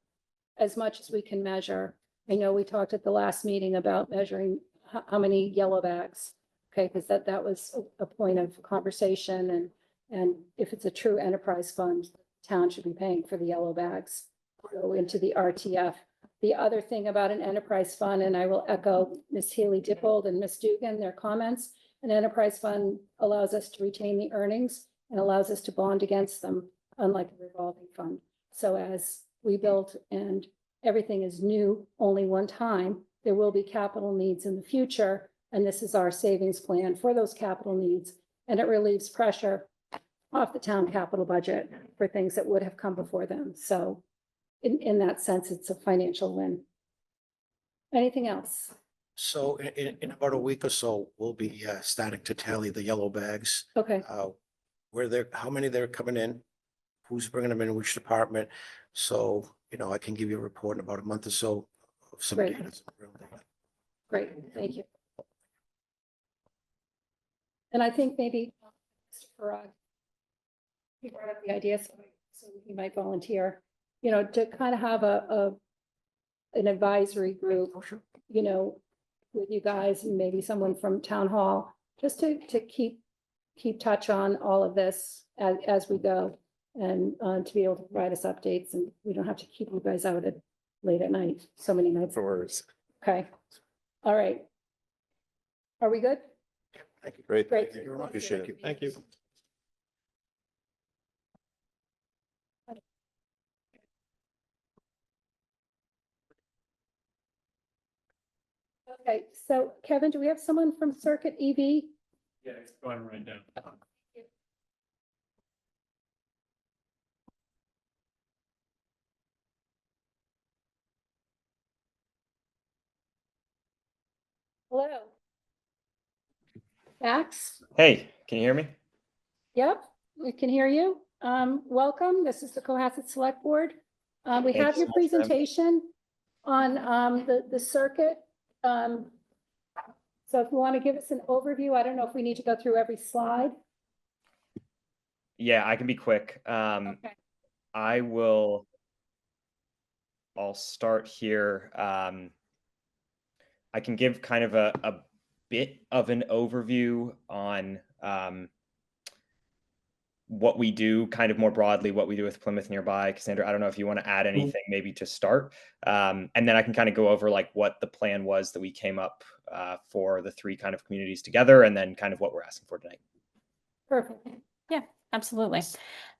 as much as we can measure. I know we talked at the last meeting about measuring how many yellow bags. Okay, because that was a point of conversation, and if it's a true enterprise fund, the town should be paying for the yellow bags to go into the RTF. The other thing about an enterprise fund, and I will echo Ms. Healy Dippold and Ms. Dugan, their comments, an enterprise fund allows us to retain the earnings and allows us to bond against them, unlike a revolving fund. So as we build and everything is new only one time, there will be capital needs in the future. And this is our savings plan for those capital needs. And it relieves pressure off the town capital budget for things that would have come before them. So in that sense, it's a financial win. Anything else? So in about a week or so, we'll be starting to tally the yellow bags. Okay, Where they're, how many they're coming in, who's bringing them in, which department. So, I can give you a report in about a month or so of some Great. data. great, thank you. And I think maybe Mr. Farag, he brought up the idea, so he might volunteer, to kind of have an advisory group, with you guys and maybe someone from town hall, just to keep touch on all of this as we go, and to be able to provide us updates, and we don't have to keep you guys out late at night, so many nights. Okay, all right. Are we good? Thank you. Great. Great. Thank you. Appreciate it. Thank you. Okay, so Kevin, do we have someone from Circuit EV? Yeah, it's going right now. Hello. Max? Hey, can you hear me? Yep, we can hear you. Welcome. This is the Cohasset Select Board. We Thank have you your so much, ma'am. presentation on the circuit. So if you want to give us an overview, I don't know if we need to go through every slide. Yeah, I can be quick. Okay. I'll start here. I can give kind of a bit of an overview on what we do kind of more broadly, what we do with Plymouth Nearby. Cassandra, I don't know if you want to add anything maybe to start. And then I can kind of go over like what the plan was that we came up for the three kind of communities together, and then kind of what we're asking for tonight. Perfect. Yeah, absolutely.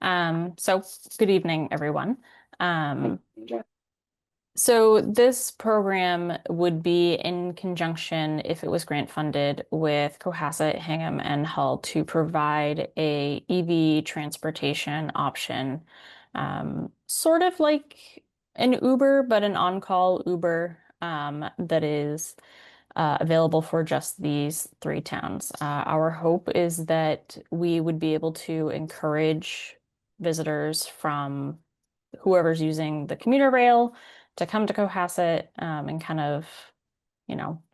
So good evening, everyone. So this program would be in conjunction, if it was grant funded, with Cohasset, Hingham, and Hull to provide a EV transportation option, sort of like an Uber, but an on-call Uber that is available for just these three towns. Our hope is that we would be able to encourage visitors from whoever's using the commuter rail to come to Cohasset and kind of,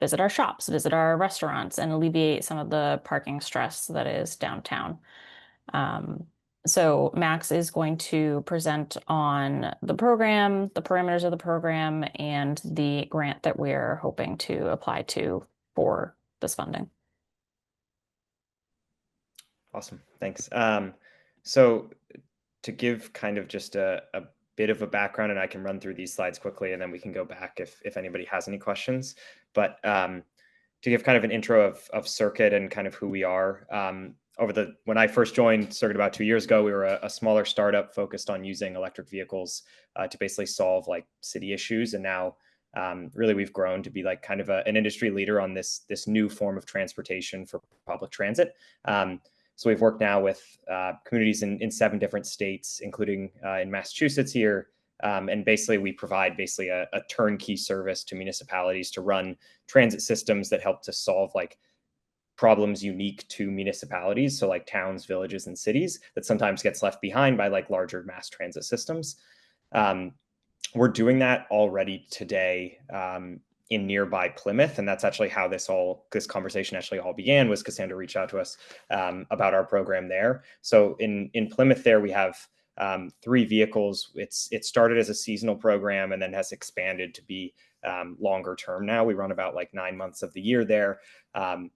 visit our shops, visit our restaurants, and alleviate some of the parking stress that is downtown. So Max is going to present on the program, the parameters of the program, and the grant that we're hoping to apply to for this funding. Awesome, thanks. So to give kind of just a bit of a background, and I can run through these slides quickly, and then we can go back if anybody has any questions. But to give kind of an intro of Circuit and kind of who we are, when I first joined Circuit about 2 years ago, we were a smaller startup focused on using electric vehicles to basically solve like city issues. And now really we've grown to be like kind of an industry leader on this new form of transportation for public transit. So we've worked now with communities in 7 different states, including in Massachusetts here. And basically we provide a turnkey service to municipalities to run transit systems that help to solve like problems unique to municipalities. So like towns, villages, and cities that sometimes gets left behind by like larger mass transit systems. We're doing that already today in nearby Plymouth, and that's actually how this conversation actually all began. Was Cassandra reached out to us about our program there. So in Plymouth, there we have 3 vehicles. It started as a seasonal program and then has expanded to be longer term. Now we run about like 9 months of the year there. And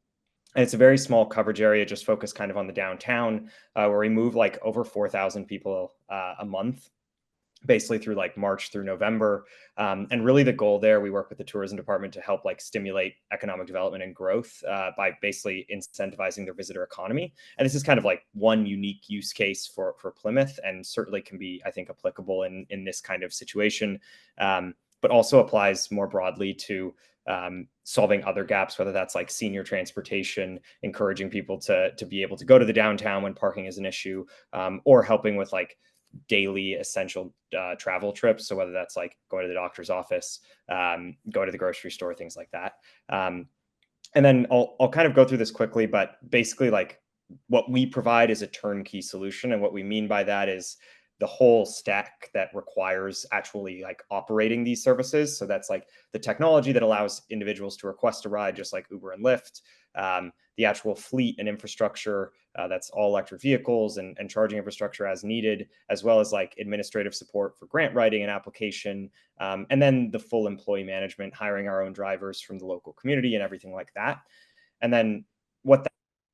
it's a very small coverage area, just focused kind of on the downtown, where we move like over 4,000 people a month, basically through like March through November. And really the goal there, we work with the tourism department to help like stimulate economic development and growth by basically incentivizing their visitor economy. And this is kind of like one unique use case for Plymouth, and certainly can be, I think, applicable in this kind of situation, but also applies more broadly to solving other gaps, whether that's like senior transportation, encouraging people to be able to go to the downtown when parking is an issue, or helping with like daily essential travel trips. So whether that's like going to the doctor's office, go to the grocery store, things like that. And then I'll kind of go through this quickly, but basically like what we provide is a turnkey solution. And what we mean by that is the whole stack that requires actually like operating these services. So that's like the technology that allows individuals to request a ride, just like Uber and Lyft, the actual fleet and infrastructure, that's all electric vehicles and charging infrastructure as needed, as well as like administrative support for grant writing and application, and then the full employee management, hiring our own drivers from the local community and everything like that. And then what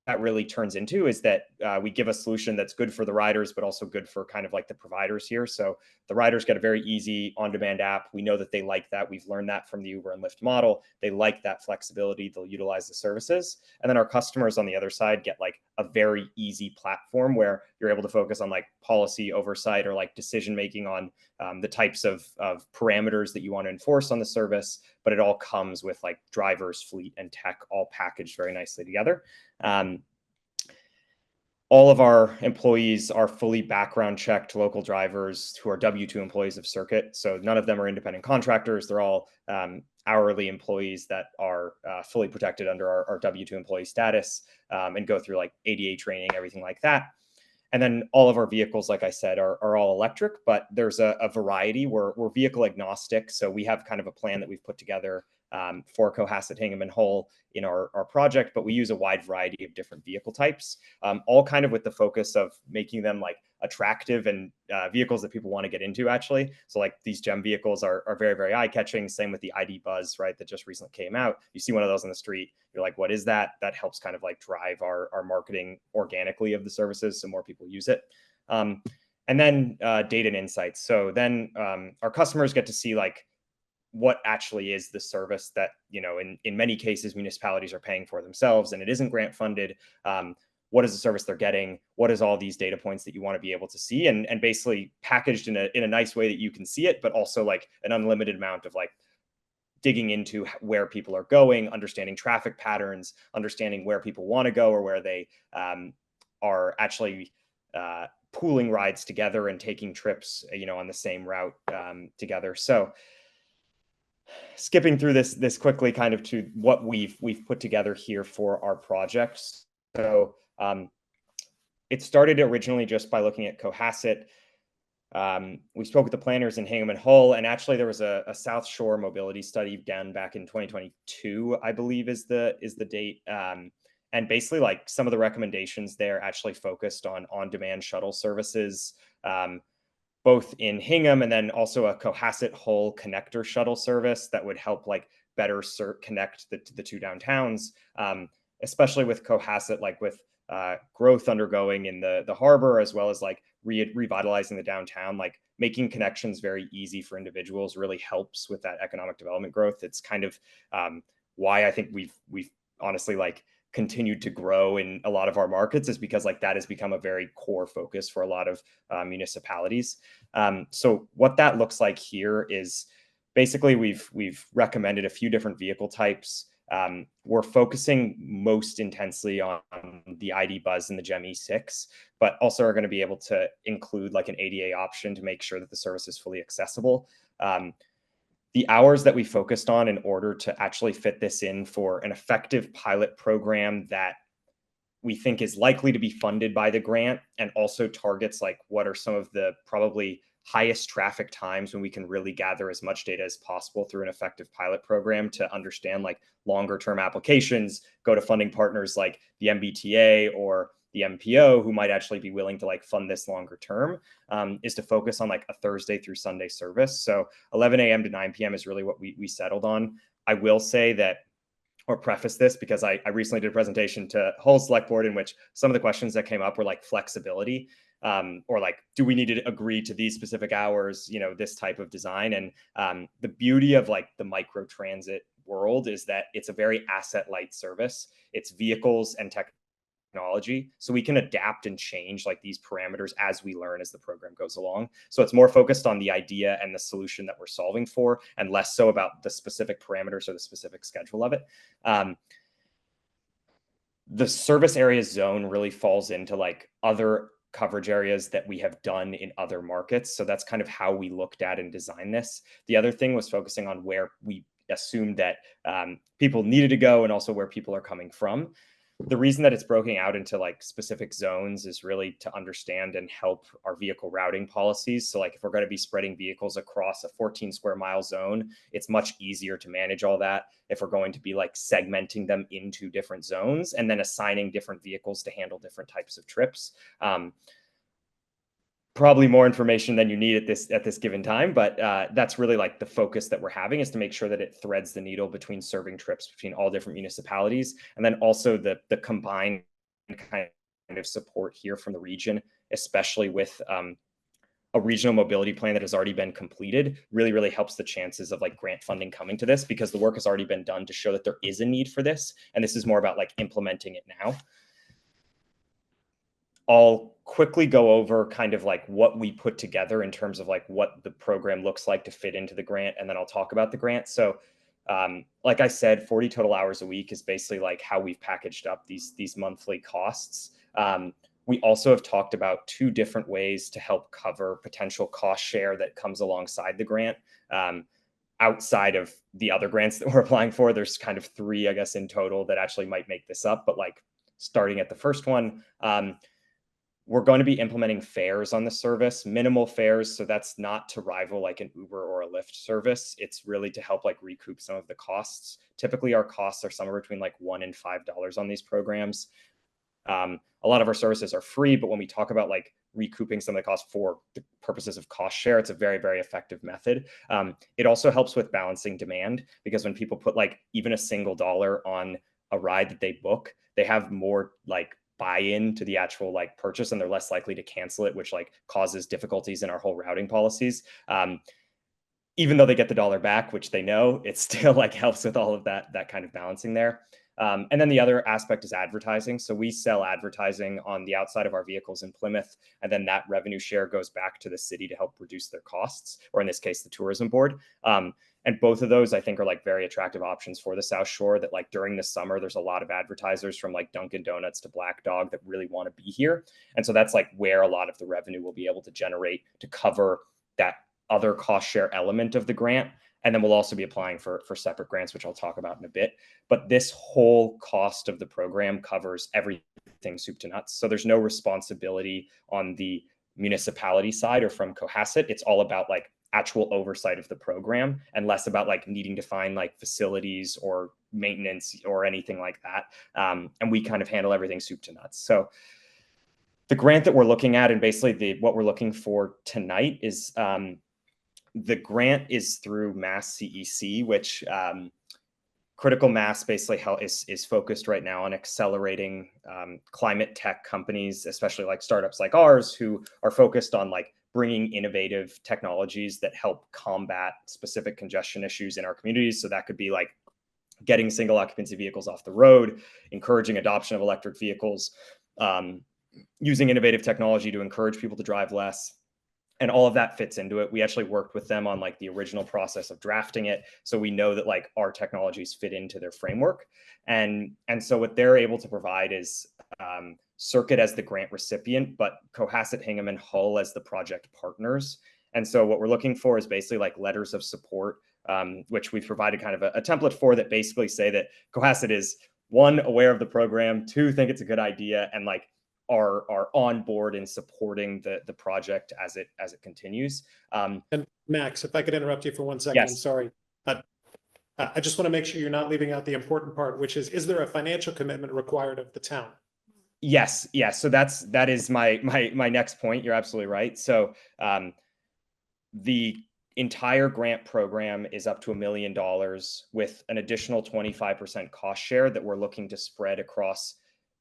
that really turns into is that we give a solution that's good for the riders, but also good for kind of like the providers here. So the riders get a very easy on-demand app. We know that they like that. We've learned that from the Uber and Lyft model. They like that flexibility. They'll utilize the services. And then our customers on the other side get like a very easy platform where you're able to focus on like policy oversight or like decision-making on the types of parameters that you want to enforce on the service, but it all comes with like drivers, fleet, and tech all packaged very nicely together. All of our employees are fully background checked local drivers who are W-2 employees of Circuit. So none of them are independent contractors. They're all hourly employees that are fully protected under our W-2 employee status, and go through like ADA training, everything like that. And then all of our vehicles, like I said, are all electric, but there's a variety. We're vehicle agnostic. So we have kind of a plan that we've put together for Cohasset, Hingham, and Hull in our project, but we use a wide variety of different vehicle types, all kind of with the focus of making them like attractive and vehicles that people want to get into actually. So like these GEM vehicles are very, very eye-catching. Same with the ID Buzz, right, that just recently came out. You see one of those on the street, you're like, what is that? That helps kind of like drive our marketing organically of the services so more people use it. And then data and insights. So then our customers get to see like what actually is the service that, you know, in many cases, municipalities are paying for themselves and it isn't grant funded. What is the service they're getting? What is all these data points that you want to be able to see, and basically packaged in a nice way that you can see it, but also like an unlimited amount of like digging into where people are going, understanding traffic patterns, understanding where people want to go or where they are actually pooling rides together and taking trips, you know, on the same route together. So skipping through this quickly, kind of to what we've put together here for our projects. So it started originally just by looking at Cohasset. We spoke with the planners in Hingham and Hull, and actually there was a South Shore mobility study done back in 2022, I believe is the date. And basically like some of the recommendations there actually focused on-demand shuttle services, both in Hingham and then also a Cohasset Hull connector shuttle service that would help like better connect the two downtowns, especially with Cohasset, like with growth undergoing in the harbor, as well as like revitalizing the downtown, like making connections very easy for individuals really helps with that economic development growth. It's kind of why I think we've honestly like continued to grow in a lot of our markets, is because like that has become a very core focus for a lot of municipalities. So what that looks like here is basically we've recommended a few different vehicle types. We're focusing most intensely on the ID Buzz and the GEM E6, but also are going to be able to include like an ADA option to make sure that the service is fully accessible. The hours that we focused on in order to actually fit this in for an effective pilot program that we think is likely to be funded by the grant and also targets like what are some of the probably highest traffic times when we can really gather as much data as possible through an effective pilot program to understand like longer term applications, go to funding partners like the MBTA or the MPO who might actually be willing to like fund this longer term, is to focus on like a Thursday through Sunday service. So 11 a.m. to 9 p.m. is really what we settled on. I will say that, or preface this, because I recently did a presentation to whole select board in which some of the questions that came up were like flexibility, or like, do we need to agree to these specific hours, you know, this type of design. And the beauty of like the micro transit world is that it's a very asset light service. It's vehicles and technology, so we can adapt and change like these parameters as we learn as the program goes along. So it's more focused on the idea and the solution that we're solving for, and less so about the specific parameters or the specific schedule of it. The service area zone really falls into like other coverage areas that we have done in other markets. So that's kind of how we looked at and designed this. The other thing was focusing on where we assumed that people needed to go and also where people are coming from. The reason that it's broken out into like specific zones is really to understand and help our vehicle routing policies. So like if we're going to be spreading vehicles across a 14 square mile zone, it's much easier to manage all that. If we're going to be like segmenting them into different zones and then assigning different vehicles to handle different types of trips. Probably more information than you need at this given time, but that's really like the focus that we're having, is to make sure that it threads the needle between serving trips between all different municipalities, and then also the combined kind of support here from the region, especially with a regional mobility plan that has already been completed, really helps the chances of like grant funding coming to this, because the work has already been done to show that there is a need for this, and this is more about like implementing it now. I'll quickly go over kind of like what we put together in terms of like what the program looks like to fit into the grant, and then I'll talk about the grant. So like I said, 40 total hours a week is basically like how we've packaged up these monthly costs. We also have talked about two different ways to help cover potential cost share that comes alongside the grant. Outside of the other grants that we're applying for, there's kind of three, I guess, in total that actually might make this up. But like starting at the first one, we're going to be implementing fares on the service, minimal fares. So that's not to rival like an Uber or a Lyft service. It's really to help like recoup some of the costs. Typically our costs are somewhere between like $1 and $5 on these programs. A lot of our services are free, but when we talk about like recouping some of the costs for the purposes of cost share, it's a very effective method. It also helps with balancing demand, because when people put like even a single dollar on a ride that they book, they have more like buy-in to the actual like purchase, and they're less likely to cancel it, which like causes difficulties in our whole routing policies. Even though they get the dollar back, which they know, it still like helps with all of that kind of balancing there. And then the other aspect is advertising. So we sell advertising on the outside of our vehicles in Plymouth, and then that revenue share goes back to the city to help reduce their costs, or in this case, the tourism board. And both of those, I think, are like very attractive options for the South Shore, that like during the summer, there's a lot of advertisers from like Dunkin' Donuts to Black Dog that really want to be here. And so that's like where a lot of the revenue will be able to generate to cover that other cost share element of the grant. And then we'll also be applying for separate grants, which I'll talk about in a bit. But this whole cost of the program covers everything soup to nuts. So there's no responsibility on the municipality side or from Cohasset. It's all about like actual oversight of the program, and less about like needing to find like facilities or maintenance or anything like that. And we kind of handle everything soup to nuts. So the grant that we're looking at, and basically what we're looking for tonight, is the grant is through Mass CEC, which Critical Mass basically is focused right now on accelerating climate tech companies, especially like startups like ours, who are focused on like bringing innovative technologies that help combat specific congestion issues in our communities. So that could be like getting single occupancy vehicles off the road, encouraging adoption of electric vehicles, using innovative technology to encourage people to drive less. And all of that fits into it. We actually worked with them on like the original process of drafting it, so we know that like our technologies fit into their framework. And so what they're able to provide is Circuit as the grant recipient, but Cohasset, Hingham, and Hull as the project partners. And so what we're looking for is basically like letters of support, which we've provided kind of a template for, that basically say that Cohasset is, one, aware of the program, two, think it's a good idea, and like are on board in supporting the project as it continues. And Max, if I could interrupt you for 1 second, I'm Yes. sorry. I just want to make sure you're not leaving out the important part, which is there a financial commitment required of the town? Yes. So that is my next point. You're absolutely right. So the entire grant program is up to $1 million with an additional 25% cost share that we're looking to spread across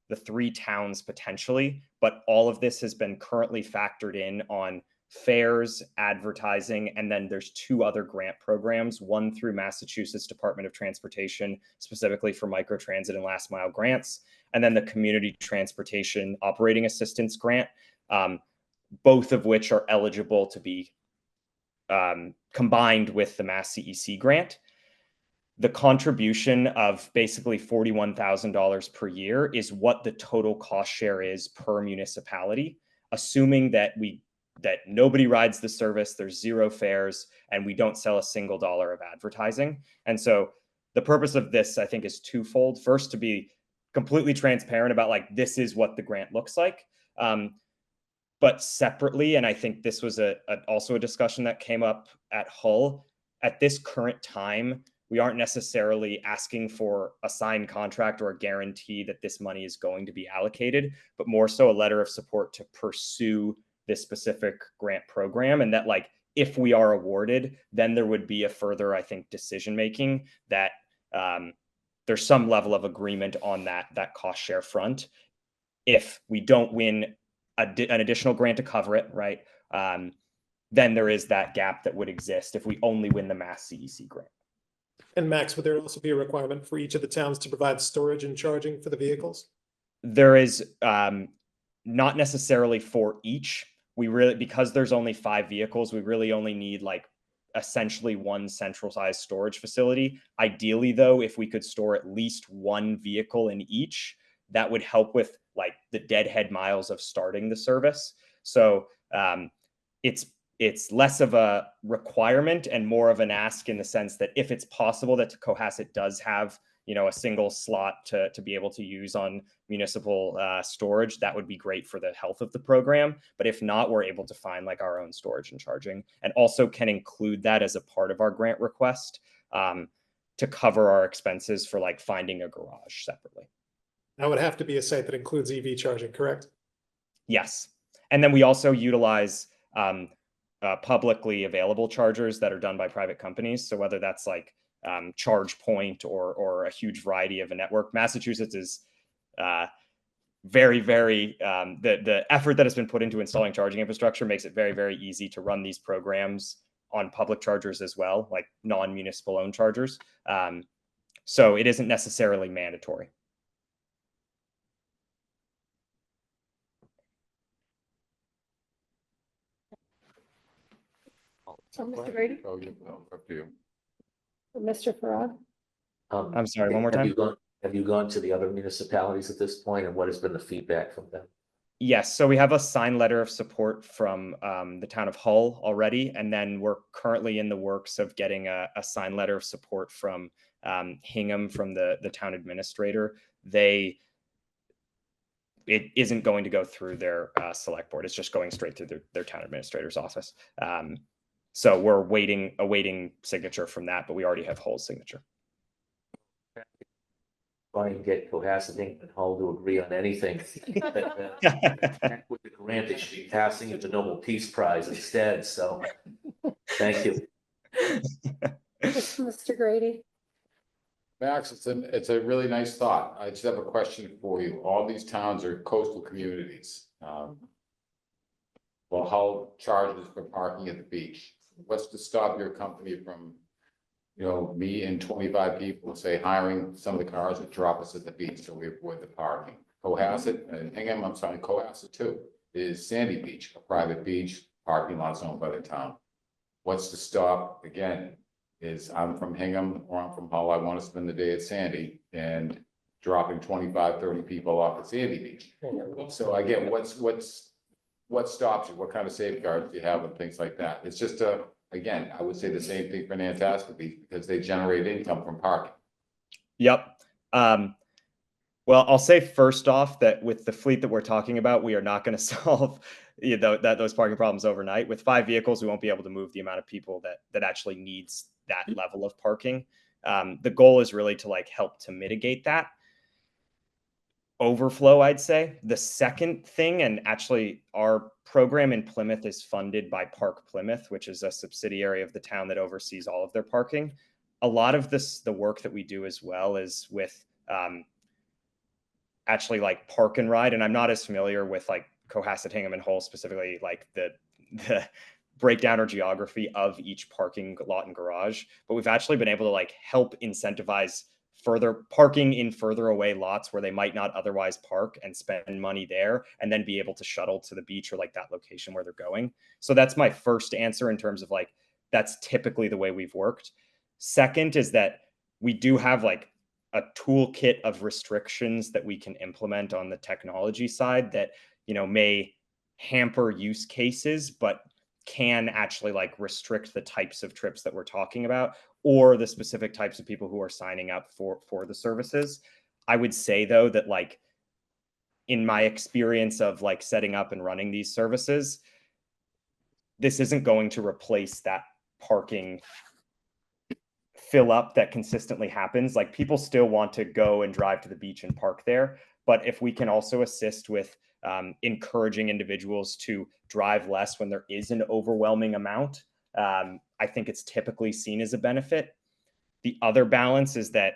the 3 towns potentially. But all of this has been currently factored in on fairs, advertising, and then there's 2 other grant programs, one through Massachusetts Department of Transportation, specifically for microtransit and last mile grants, and then the Community Transportation Operating Assistance Grant, both of which are eligible to be combined with the Mass CEC grant. The contribution of basically $41,000 per year is what the total cost share is per municipality, assuming that nobody rides the service, there's 0 fares, and we don't sell a single dollar of advertising. And so the purpose of this, I think, is twofold. First, to be completely transparent about like, this is what the grant looks like. But separately, and I think this was also a discussion that came up at Hull, at this current time, we aren't necessarily asking for a signed contract or a guarantee that this money is going to be allocated, but more so a letter of support to pursue this specific grant program. And that like, if we are awarded, then there would be a further, I think, decision-making that there's some level of agreement on that cost share front. If we don't win an additional grant to cover it, right, then there is that gap that would exist if we only win the Mass CEC grant. And Max, would there also be a requirement for each of the towns to provide storage and charging for the vehicles? There is not necessarily for each. We really, because there's only 5 vehicles, we really only need like essentially 1 centralized storage facility. Ideally, though, if we could store at least 1 vehicle in each, that would help with like the deadhead miles of starting the service. So it's less of a requirement and more of an ask in the sense that if it's possible that Cohasset does have, you know, a single slot to be able to use on municipal storage, that would be great for the health of the program. But if not, we're able to find like our own storage and charging, and also can include that as a part of our grant request to cover our expenses for like finding a garage separately. That would have to be a site that includes EV charging, correct? Yes. And then we also utilize publicly available chargers that are done by private companies. So whether that's like ChargePoint or a huge variety of a network, Massachusetts is very, very, the effort that has been put into installing charging infrastructure makes it very, very easy to run these programs on public chargers as well, like non-municipal owned chargers. So it isn't necessarily mandatory. So Mr. Grady, Oh, up to you. Mr. Farag? I'm sorry, one more time. Have you gone to the other municipalities at this point, and what has been the feedback from them? Yes, so we have a signed letter of support from the town of Hull already, and then we're currently in the works of getting a signed letter of support from Hingham, from the town administrator. It isn't going to go through their select board. It's just going straight through their town administrator's office. So we're awaiting signature from that, but we already have Hull's signature. Try and get Cohasset and Hull to agree on anything. With the grant, they should be passing it the Nobel Peace Prize instead. So, thank you. Mr. Grady? Max, it's a really nice thought. I just have a question for you. All these towns are coastal communities. Well, Hull charges for parking at the beach. What's to stop your company from, you know, me and 25 people, say, hiring some of the cars that drop us at the beach so we avoid the parking? Cohasset and Hingham, I'm sorry, Cohasset too, is Sandy Beach, a private beach, parking lots owned by the town. What's to stop, again, is I'm from Hingham or I'm from Hull, I want to spend the day at Sandy and dropping 25, 30 people off at Sandy Beach. So again, what stops you? What kind of safeguards do you have and things like that? It's just again, I would say the same thing for Nantasket Beach because they generate income from parking. Yep. Well, I'll say first off that with the fleet that we're talking about, we are not going to solve those parking problems overnight. With 5 vehicles, we won't be able to move the amount of people that actually needs that level of parking. The goal is really to like help to mitigate that overflow, I'd say. The second thing, and actually our program in Plymouth is funded by Park Plymouth, which is a subsidiary of the town that oversees all of their parking. A lot of the work that we do as well is with actually like park and ride. And I'm not as familiar with like Cohasset, Hingham and Hull specifically, like the breakdown or geography of each parking lot and garage, but we've actually been able to like help incentivize further parking in further away lots where they might not otherwise park and spend money there and then be able to shuttle to the beach or like that location where they're going. So that's my first answer in terms of like, that's typically the way we've worked. Second is that we do have like a toolkit of restrictions that we can implement on the technology side that, you know, may hamper use cases, but can actually like restrict the types of trips that we're talking about or the specific types of people who are signing up for the services. I would say though that like in my experience of like setting up and running these services, this isn't going to replace that parking fill up that consistently happens. Like people still want to go and drive to the beach and park there. But if we can also assist with encouraging individuals to drive less when there is an overwhelming amount, I think it's typically seen as a benefit. The other balance is that,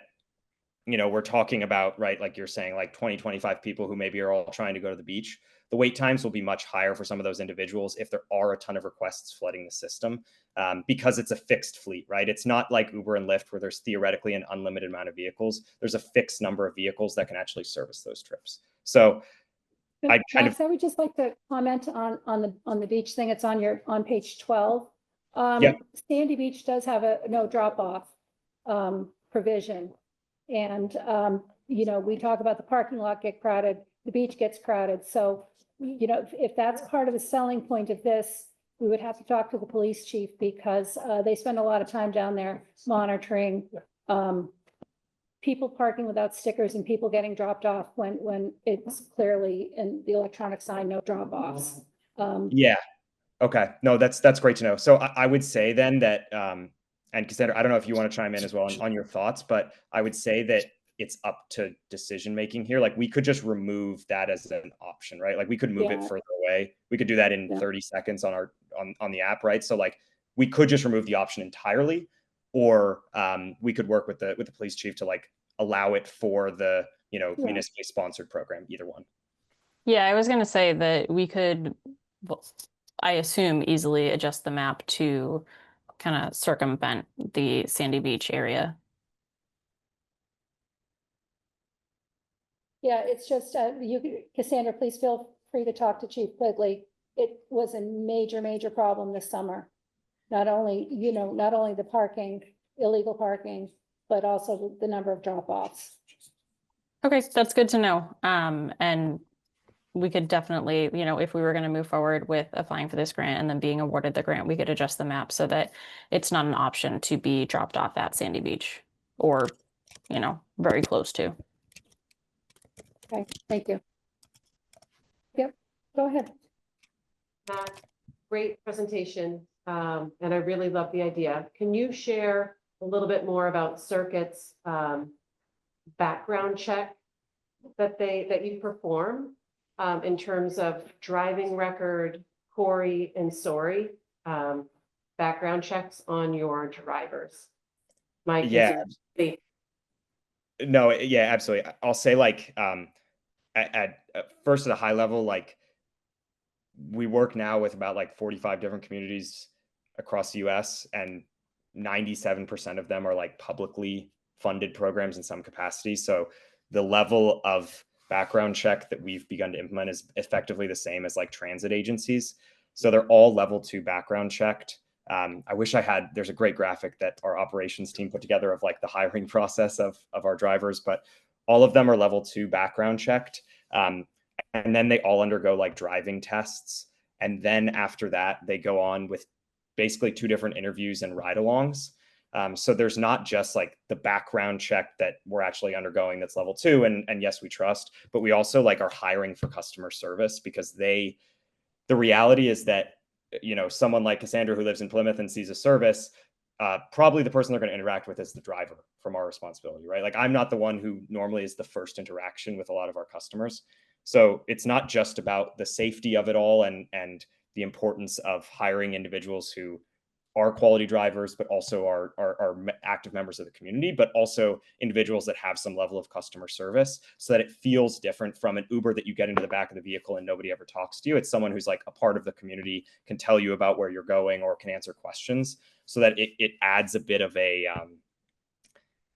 you know, we're talking about, right, like you're saying, like 20, 25 people who maybe are all trying to go to the beach. The wait times will be much higher for some of those individuals if there are a ton of requests flooding the system, because it's a fixed fleet, right? It's not like Uber and Lyft where there's theoretically an unlimited amount of vehicles. There's a fixed number of vehicles that can actually service those trips. So I kind Max, I would just like to comment on the beach thing. It's on page 12. Yep. Sandy Beach does have a no drop off provision. And you know, we talk about the parking lot get crowded, the beach gets crowded. So, you know, if that's part of the selling point of this, we would have to talk to the police chief because they spend a lot of time down there monitoring people parking without stickers and people getting dropped off when it's clearly in the electronic sign, no drop offs. Yeah. Okay. No, that's great to know. So I would say then that, and Cassandra, I don't know if you want to chime in as well on your thoughts, but I would say that it's up to decision making here. Like we could just remove that as an option, right? Like we could move it further away. We could do that in 30 seconds on our on the app, right? So like we could just remove the option entirely, or we could work with the police chief to like allow it for the, you know, municipally sponsored program, either one. Yeah, I was going to say that we could, well, I assume, easily adjust the map to kind of circumvent the Sandy Beach area. Yeah, it's just, Cassandra, please feel free to talk to Chief Quigley. It was a major, major problem this summer. Not only, you know, not only the parking, illegal parking, but also the number of drop-offs. Okay, that's good to know. And we could definitely, you know, if we were going to move forward with applying for this grant and then being awarded the grant, we could adjust the map so that it's not an option to be dropped off at Sandy Beach or, you know, very close to. Okay, thank you. Yep, go ahead. Matt, great presentation, and I really love the idea. Can you share a little bit more about Circuit's background check that you perform in terms of driving record, Corey and Sori, background checks on your drivers? Mike, Yeah. No, yeah, absolutely. I'll say like at first at a high level, like we work now with about like 45 different communities across the US, and 97% of them are like publicly funded programs in some capacity. So the level of background check that we've begun to implement is effectively the same as like transit agencies. So they're all level 2 background checked. I wish I had, there's a great graphic that our operations team put together of like the hiring process of our drivers, but all of them are level 2 background checked. And then they all undergo like driving tests. And then after that, they go on with basically 2 different interviews and ride-alongs. So there's not just like the background check that we're actually undergoing that's level 2, and yes, we trust, but we also like are hiring for customer service because the reality is that, you know, someone like Cassandra who lives in Plymouth and sees a service, probably the person they're going to interact with is the driver from our responsibility, right? Like I'm not the one who normally is the first interaction with a lot of our customers. So it's not just about the safety of it all and the importance of hiring individuals who are quality drivers, but also are active members of the community, but also individuals that have some level of customer service so that it feels different from an Uber that you get into the back of the vehicle and nobody ever talks to you. It's someone who's like a part of the community, can tell you about where you're going or can answer questions so that it adds a bit of a,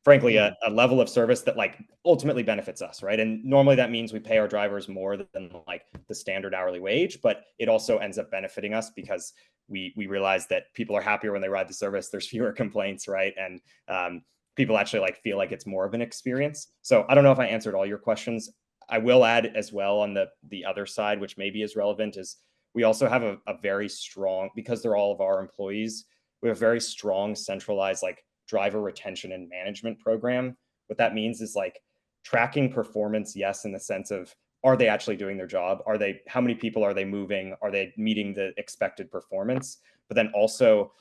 frankly, a level of service that like ultimately benefits us, right? And normally that means we pay our drivers more than like the standard hourly wage, but it also ends up benefiting us because we realize that people are happier when they ride the service. There's fewer complaints, right? And people actually like feel like it's more of an experience. So I don't know if I answered all your questions. I will add as well on the other side, which maybe is relevant, is we also have a very strong, because they're all of our employees, we have a very strong centralized like driver retention and management program. What that means is like tracking performance, yes, in the sense of, are they actually doing their job? How many people are they moving? Are they meeting the expected performance? But then also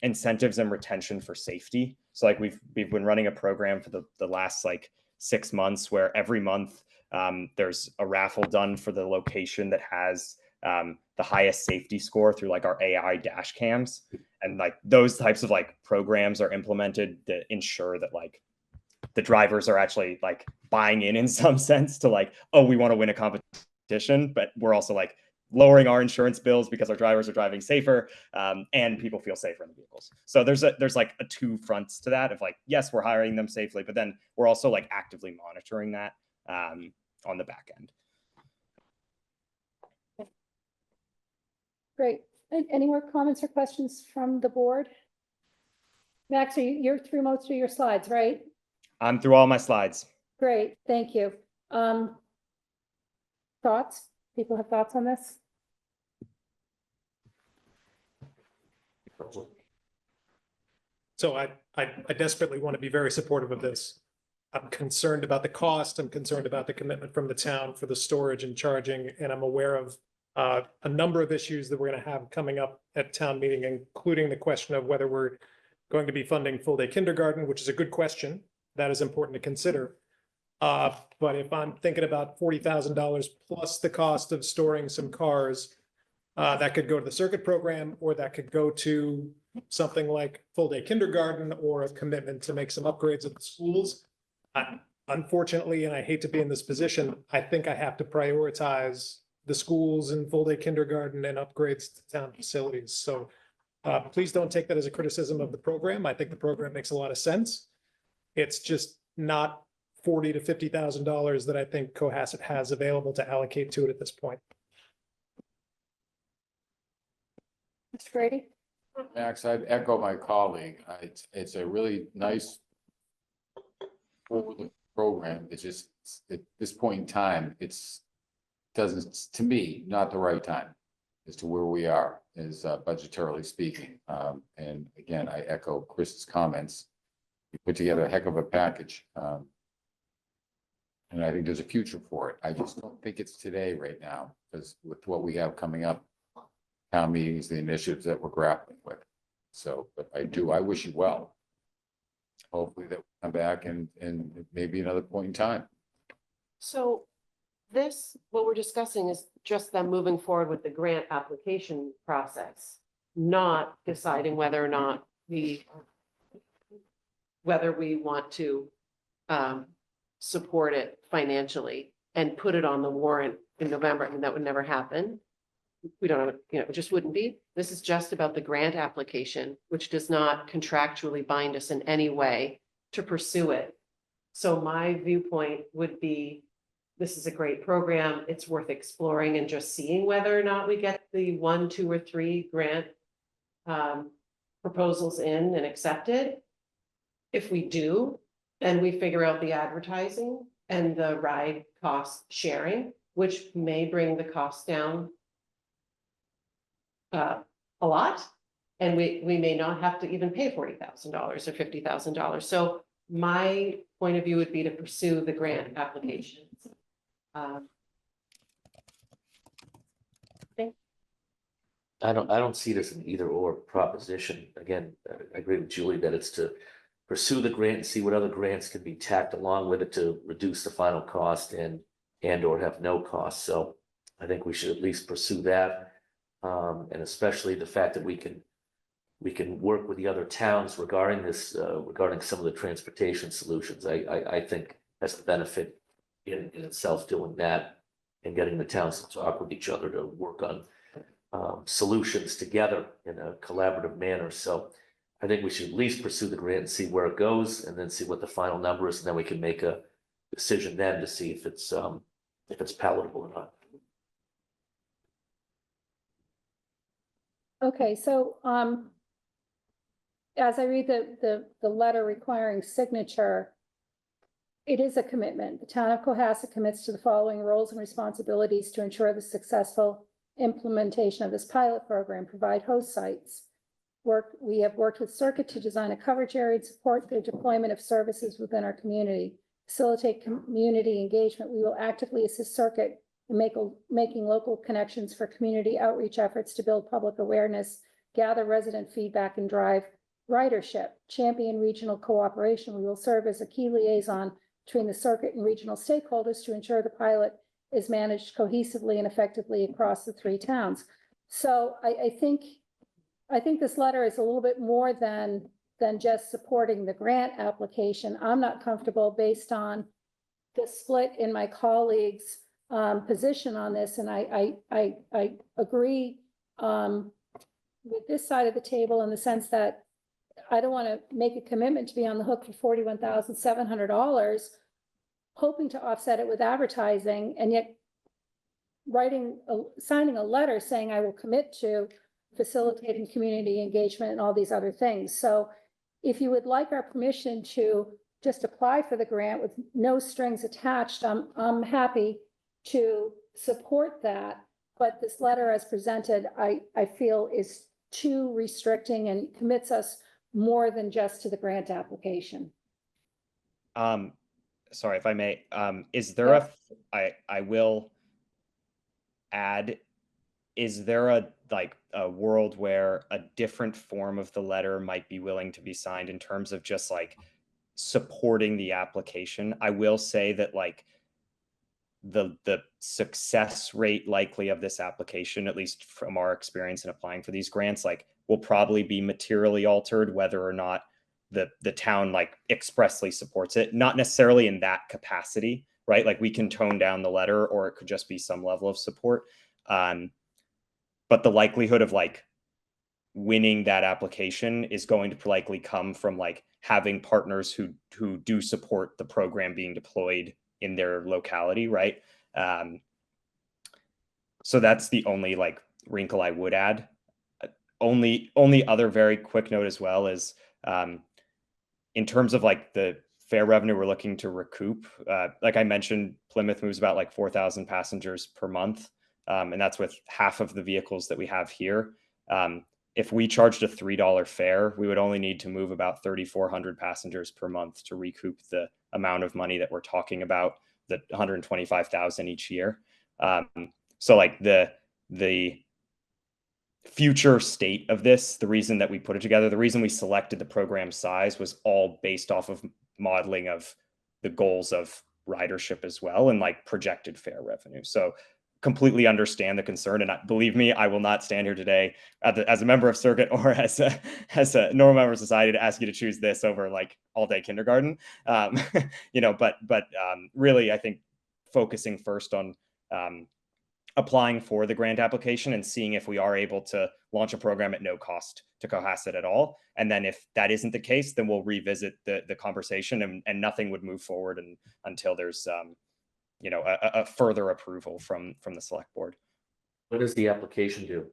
incentives and retention for safety. So like we've been running a program for the last like 6 months where every month there's a raffle done for the location that has the highest safety score through like our AI dash cams. And like those types of like programs are implemented to ensure that like the drivers are actually like buying in some sense to like, oh, we want to win a competition, but we're also like lowering our insurance bills because our drivers are driving safer, and people feel safer in the vehicles. So there's like a two fronts to that of like, yes, we're hiring them safely, but then we're also like actively monitoring that on the back end. Great. Any more comments or questions from the board? Max, you're through most of your slides, right? I'm through all my slides. Great, thank you. Thoughts? People have thoughts on this? So I desperately want to be very supportive of this. I'm concerned about the cost. I'm concerned about the commitment from the town for the storage and charging, and I'm aware of a number of issues that we're going to have coming up at town meeting, including the question of whether we're going to be funding full-day kindergarten, which is a good question. That is important to consider. But if I'm thinking about $40,000 plus the cost of storing some cars, that could go to the circuit program, or that could go to something like full-day kindergarten or a commitment to make some upgrades at the schools. Unfortunately, and I hate to be in this position, I think I have to prioritize the schools and full-day kindergarten and upgrades to town facilities. So please don't take that as a criticism of the program. I think the program makes a lot of sense. It's just not $40,000 to $50,000 that I think Cohasset has available to allocate to it at this point. Mr. Grady? Max, I'd echo my colleague. It's a really nice program. It's just at this point in time, doesn't, to me, not the right time as to where we are as budgetarily speaking. And again, I echo Chris's comments. You put together a heck of a package. And I think there's a future for it. I just don't think it's today right now, because with what we have coming up, town meetings, the initiatives that we're grappling with. So, but I wish you well. Hopefully that will come back and maybe another point in time. So what we're discussing is just them moving forward with the grant application process, not deciding whether or not we want to support it financially and put it on the warrant in November. I mean, that would never happen. We don't have, it just wouldn't be. This is just about the grant application, which does not contractually bind us in any way to pursue it. So my viewpoint would be, this is a great program. It's worth exploring and just seeing whether or not we get the 1, 2, or 3 grant proposals in and accepted. If we do, then we figure out the advertising and the ride cost sharing, which may bring the cost down a lot. And we may not have to even pay $40,000 or $50,000. So my point of view would be to pursue the grant applications. I don't see this an either or proposition. Again, I agree with Julie that it's to pursue the grant and see what other grants can be tacked along with it to reduce the final cost and or have no cost. So I think we should at least pursue that. And especially the fact that we can work with the other towns regarding this, regarding some of the transportation solutions. I think that's the benefit in itself doing that and getting the towns to talk with each other to work on solutions together in a collaborative manner. So I think we should at least pursue the grant and see where it goes and then see what the final number is. And then we can make a decision then to see if it's palatable or not. Okay, so, as I read the letter requiring signature, it is a commitment. The town of Cohasset commits to the following roles and responsibilities to ensure the successful implementation of this pilot program: provide host sites. We have worked with Circuit to design a coverage area and support the deployment of services within our community. Facilitate community engagement. We will actively assist Circuit in making local connections for community outreach efforts to build public awareness, gather resident feedback, and drive ridership. Champion regional cooperation. We will serve as a key liaison between the Circuit and regional stakeholders to ensure the pilot is managed cohesively and effectively across the 3 towns. So I think this letter is a little bit more than just supporting the grant application. I'm not comfortable based on the split in my colleagues' position on this, and I agree with this side of the table in the sense that I don't want to make a commitment to be on the hook for $41,700, hoping to offset it with advertising, and yet signing a letter saying I will commit to facilitating community engagement and all these other things. So if you would like our permission to just apply for the grant with no strings attached, I'm happy to support that. But this letter as presented, I feel is too restricting and commits us more than just to the grant application. Sorry, if I may, is there I will add, is there a world where a different form of the letter might be willing to be signed in terms of just like supporting the application? I will say that like the success rate likely of this application, at least from our experience in applying for these grants, like will probably be materially altered whether or not the town like expressly supports it, not necessarily in that capacity, right? Like we can tone down the letter or it could just be some level of support. But the likelihood of like winning that application is going to likely come from like having partners who do support the program being deployed in their locality, right? So that's the only like wrinkle I would add. Only other very quick note as well is in terms of like the fare revenue we're looking to recoup. Like I mentioned, Plymouth moves about like 4,000 passengers per month. And that's with half of the vehicles that we have here. If we charged a $3 fare, we would only need to move about 3,400 passengers per month to recoup the amount of money that we're talking about, the 125,000 each year. So like the future state of this, the reason that we put it together, the reason we selected the program size was all based off of modeling of the goals of ridership as well and like projected fare revenue. So completely understand the concern, and believe me, I will not stand here today as a member of Circuit or as a normal member of society to ask you to choose this over like all day kindergarten. But really, I think focusing first on applying for the grant application and seeing if we are able to launch a program at no cost to Cohasset at all. And then if that isn't the case, then we'll revisit the conversation and nothing would move forward until there's a further approval from the select board. When does the application due?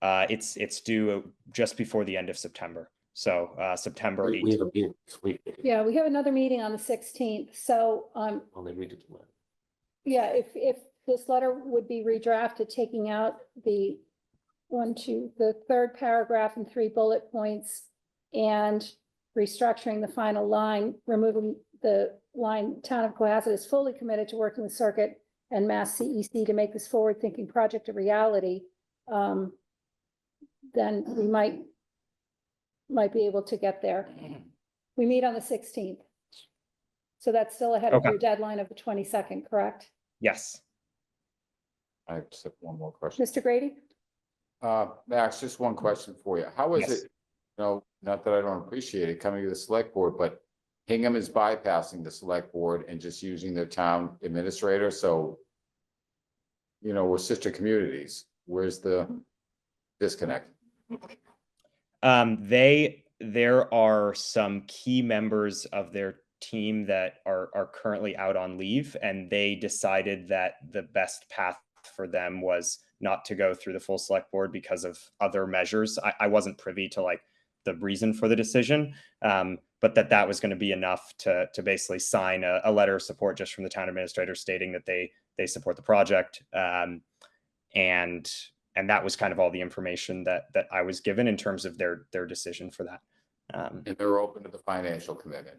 It's due just before the end of September. So September 18th. We have a meeting this week. Yeah, we have another meeting on the 16th. So Only read it tomorrow. yeah, if this letter would be redrafted, taking out the the third paragraph and 3 bullet points, and restructuring the final line, removing the line, Town of Cohasset is fully committed to working with Circuit and Mass CEC to make this forward-thinking project a reality. Then we might be able to get there. We meet on the 16th. So that's still ahead of Okay. your deadline of the 22nd, correct? Yes. I just have one more question. Mr. Grady? Max, just one question for you. How is Yes. it, not that I don't appreciate it coming to the select board, but Hingham is bypassing the select board and just using their town administrator, so we're sister communities. Where's the disconnect? There are some key members of their team that are currently out on leave, and they decided that the best path for them was not to go through the full select board because of other measures. I wasn't privy to like the reason for the decision, but that was going to be enough to basically sign a letter of support just from the town administrator stating that they support the project. And that was kind of all the information that I was given in terms of their decision for that. And they're open to the financial commitment.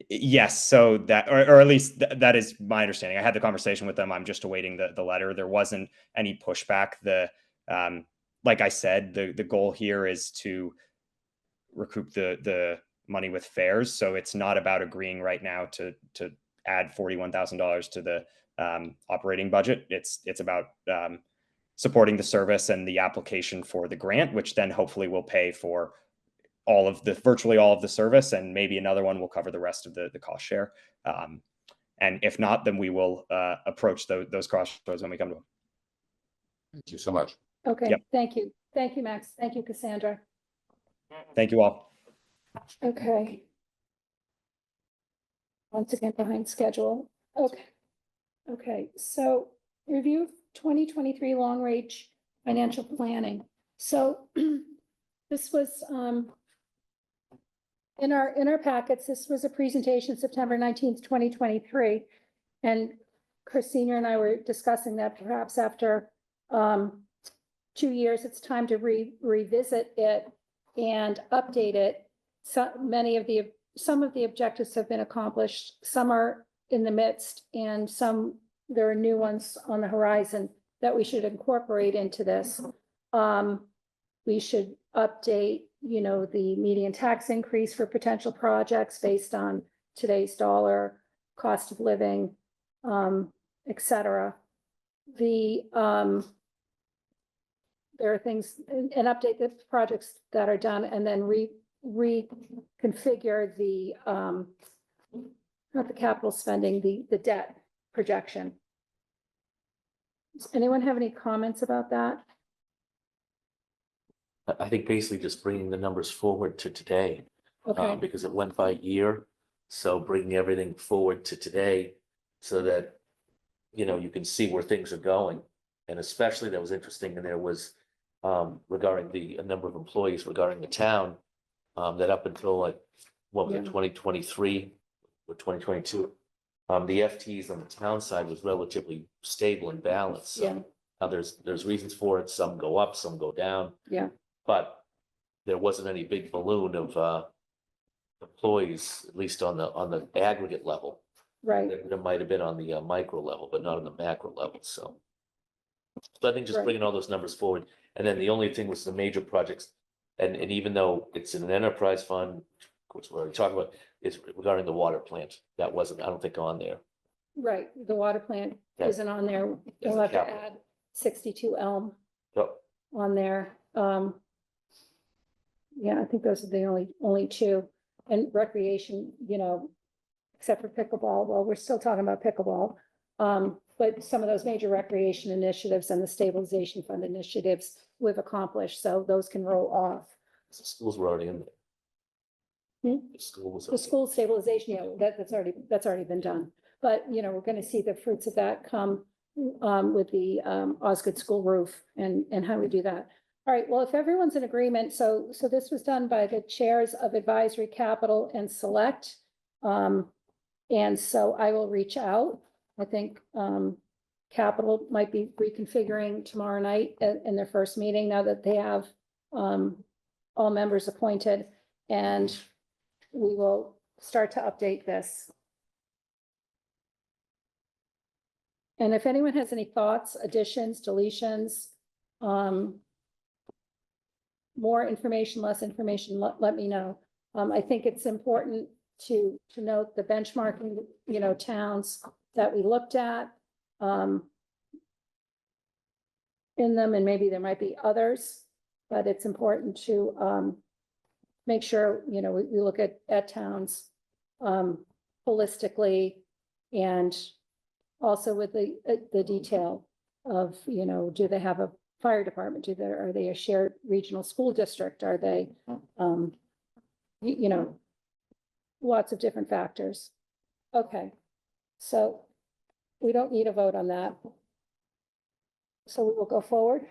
Yes, so that, or at least that is my understanding. I had the conversation with them. I'm just awaiting the letter. There wasn't any pushback. Like I said, the goal here is to recoup the money with fares. So it's not about agreeing right now to add $41,000 to the operating budget. It's about supporting the service and the application for the grant, which then hopefully will pay for virtually all of the service, and maybe another one will cover the rest of the cost share. And if not, then we will approach those crossroads when we come to them. Thank you so much. Okay, Yep. Thank you. Thank you, Max. Thank you, Cassandra. Thank you all. Okay. Once again, behind schedule. Okay, so review of 2023 long range financial planning. So this was in our packets. This was a presentation September 19th, 2023. And Chris Senior and I were discussing that perhaps after 2 years, it's time to revisit it and update it. Some of the objectives have been accomplished, some are in the midst, and there are new ones on the horizon that we should incorporate into this. We should update, the median tax increase for potential projects based on today's dollar, cost of living, et cetera. There are things, and update the projects that are done, and then reconfigure the, not the capital spending, the debt projection. Does anyone have any comments about that? I think basically just bringing the numbers forward to today. Okay, Because it went by year, so bringing everything forward to today so that, you can see where things are going. And especially that was interesting, and there was regarding a number of employees regarding the town, that up until like, what was it, 2023 or 2022, the FTEs on the town side was relatively stable and balanced. So yeah, now there's reasons for it. Some go up, some go down. yeah, But there wasn't any big balloon of employees, at least on the aggregate level. right, There might have been on the micro level, but not on the macro level. So I think just Right. bringing all those numbers forward, and then the only thing was the major projects, and even though it's in an enterprise fund, of course, we're already talking about, is regarding the water plant. That wasn't, I don't think, on there. right. The water plant Yeah. isn't on there. As We'll a have to capital. add 62 Elm So on there. Yeah, I think those are the only two. And recreation, except for pickleball, well, we're still talking about pickleball. But some of those major recreation initiatives and the stabilization fund initiatives we've accomplished, so those can roll off. the schools were already in there. Hmm? The school was. The school stabilization, that's already been done. But, we're gonna see the fruits of that come with the Osgood School roof and how we do that. All right, well, if everyone's in agreement, so this was done by the chairs of Advisory, Capital, and Select. And so I will reach out. I think Capital might be reconfiguring tomorrow night in their first meeting, now that they have all members appointed, and we will start to update this. And if anyone has any thoughts, additions, deletions, more information, less information, let me know. I think it's important to note the benchmarking, towns that we looked at in them, and maybe there might be others, but it's important to make sure, we look at towns holistically, and also with the detail of, do they have a fire department? Are they a shared regional school district? Are they, lots of different factors. Okay, so we don't need a vote on that. So we will go forward.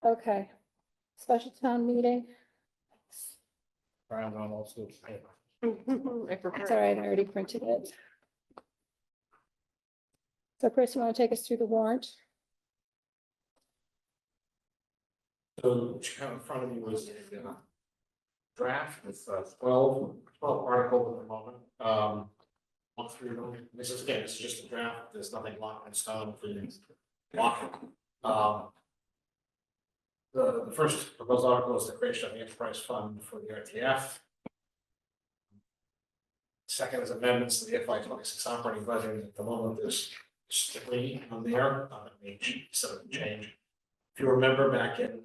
Okay, special town meeting. Brown on also. It's all right, I already printed it. So Chris, you want to take us through the warrant? So what you have in front of me was a draft with 12 articles at the moment. One through them. This is just a draft. There's nothing locked in stone for you. The first proposed article is the creation of the enterprise fund for the RTF. Second is amendments to the FY26 operating budget. At the moment, there's 3 on there. Change. If you remember back in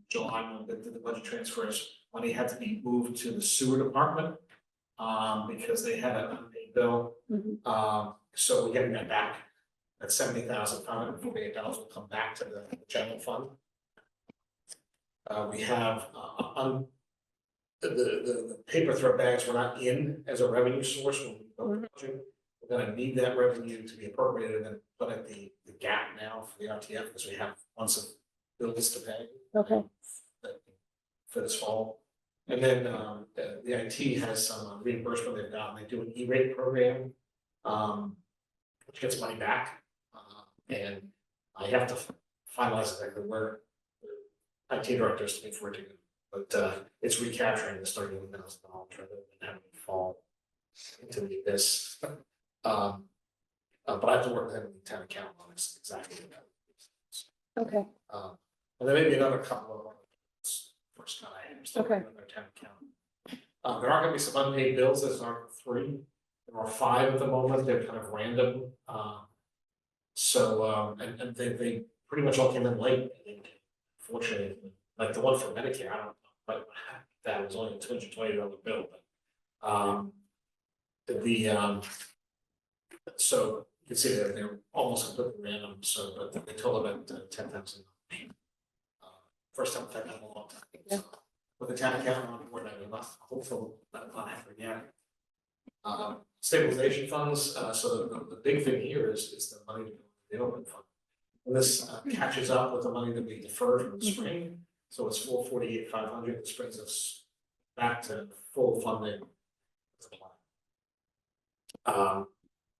July, when we did the budget transfers, money had to be moved to the sewer department because they had an unpaid bill. So we're getting that back. That $70,548 will come back to the general fund. We have the paper thread bags were not in as a revenue source when we built the budget. We're going to need that revenue to be appropriated and then put at the gap now for the RTF, because we have months of bills to pay. Okay. For this fall. And then the IT has some reimbursement they've gotten. They do an E-rate program, which gets money back. And I have to finalize exactly where the IT director is looking for it to go. But it's recapturing the $31,000 rather than having it fall into the abyss. But I have to work with him in the town account on this exactly what that is. Okay. And there may be another couple of first time items. Okay. Another town account. There are going to be some unpaid bills. There's Article 3. There are 5 at the moment. They're kind of random. And they pretty much all came in late. I think, fortunately, like the one for Medicare, I don't know, but that was only a $220 bill. But so you can see that they're almost completely random. So, but they total about $10,000. First time I've had that in a long time. Yeah. So, with the town account on board, I'm hopeful that not happen again. Stabilization funds. So the big thing here is the money to go to the open fund. And this catches up with the money that we deferred from the spring. So it's $448,500. This brings us back to full funding.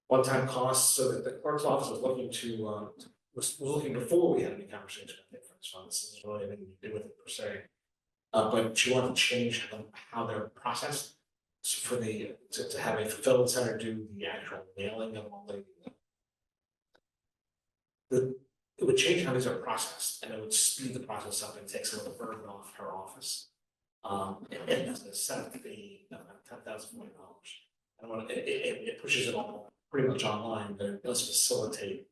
One-time costs. So that the clerk's office was looking to was looking before we had any conversation with the insurance fund. This is really anything to do with it per se. But she wanted to change how they're processed. So for to have a fulfillment center do the actual mailing of all it would change how these are processed, and it would speed the process up and take some of the burden off her office. And that's a setup fee of $10,040. And it pushes it all pretty much online, but it does facilitate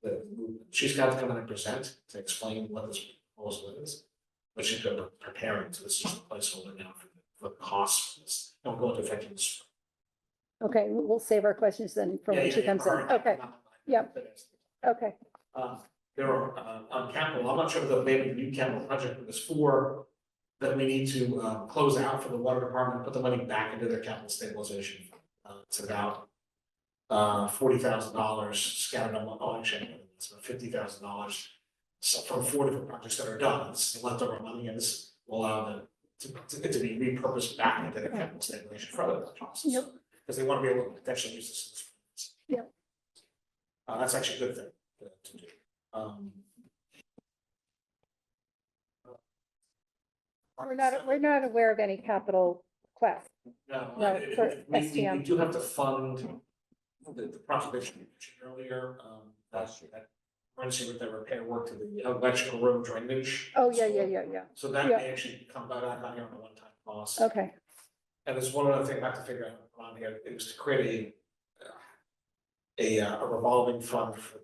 the movement. She's got to come in and present to explain what this proposal is, but she's going to prepare it. So this is the placeholder now for the costs for this. And we'll go into effect in this. Okay, we'll save our questions then for when she comes in. Okay. Yep. Okay. There are on capital, I'm not sure if the maybe the new capital project, but there's 4 that we need to close out for the water department, put the money back into their capital stabilization. It's about $40,000 scattered on actually it's about $50,000 from 4 different projects that are done. This is leftover money, and this will allow it to be repurposed back into the capital stabilization for other projects. Yep. Because they want to be able to potentially use this. Yep. That's actually a good thing to do. We're not aware of any capital quest. No, No, for we STM. do have to fund the conservation you mentioned earlier, that runs with the repair work to the electrical room drainage. Oh, yeah. So that Yeah. may actually come back on here on a one-time cost. Okay, And there's one other thing I have to figure out on here, is to create a revolving fund for the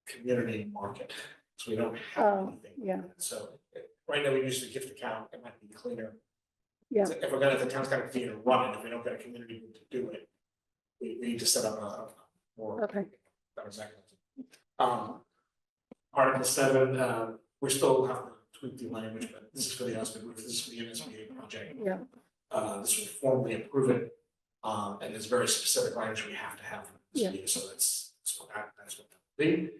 community market. So we don't have Oh, anything. yeah. So right now we use the gift account, it might be cleaner. yeah, If we're gonna, if the town's gonna continue to run it, if we don't get a community group to do it, we need to set up a more. Okay. Better mechanism. Article 7, we still have to tweak the language, but this is for the husband roof, this is for the MSBA project. yeah. This will formally approve it, and there's very specific language we have to have. from the Yeah. MSBA, so that's what that will be.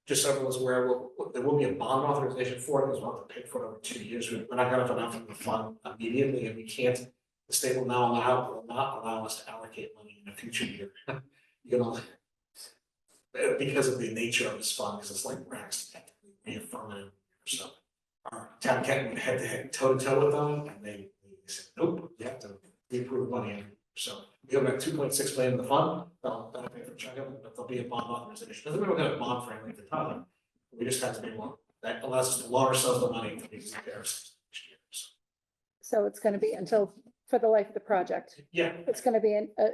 Just so everyone's aware, there will be a bond authorization for it, because we'll have to pay for it over 2 years. We're not gonna have enough in the fund immediately, and we can't, the state will not allow us to allocate money in a future year. You know, because of the nature of this fund, because it's like Rex, technically reaffirm it. So our town can't went head to head, toe to toe with them, and they said, nope, you have to reapprove money. So we have about 2.6 million in the fund, that'll pay for chunk of it, but there'll be a bond authorization. Doesn't mean we're gonna bond for any length of time. We just have to be one, that allows us to loan ourselves the money to be repairs next year. So it's gonna be until, for the life of the project. Yeah. It's gonna be a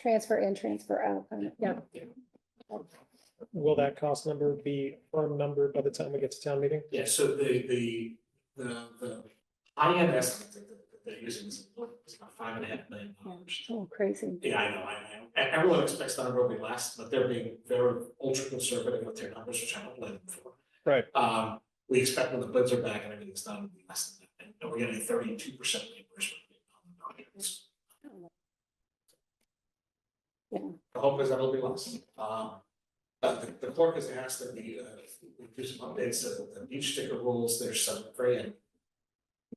transfer in, transfer out, yeah. Will that cost number be a firm number by the time we get to town meeting? Yeah, so the high end estimate that they're using is about $5.5 million. Oh, crazy. Yeah, I know. And everyone expects the number will be less, but they're being very ultra conservative with their numbers, which I don't blame them for. Right. We expect when the bids are back and everything's done, it'll be less than that. And we're getting 32% reimbursement on the projects. Yeah. The hope is that it'll be less. The clerk has asked that we do some updates to the beach sticker rules. There's some very,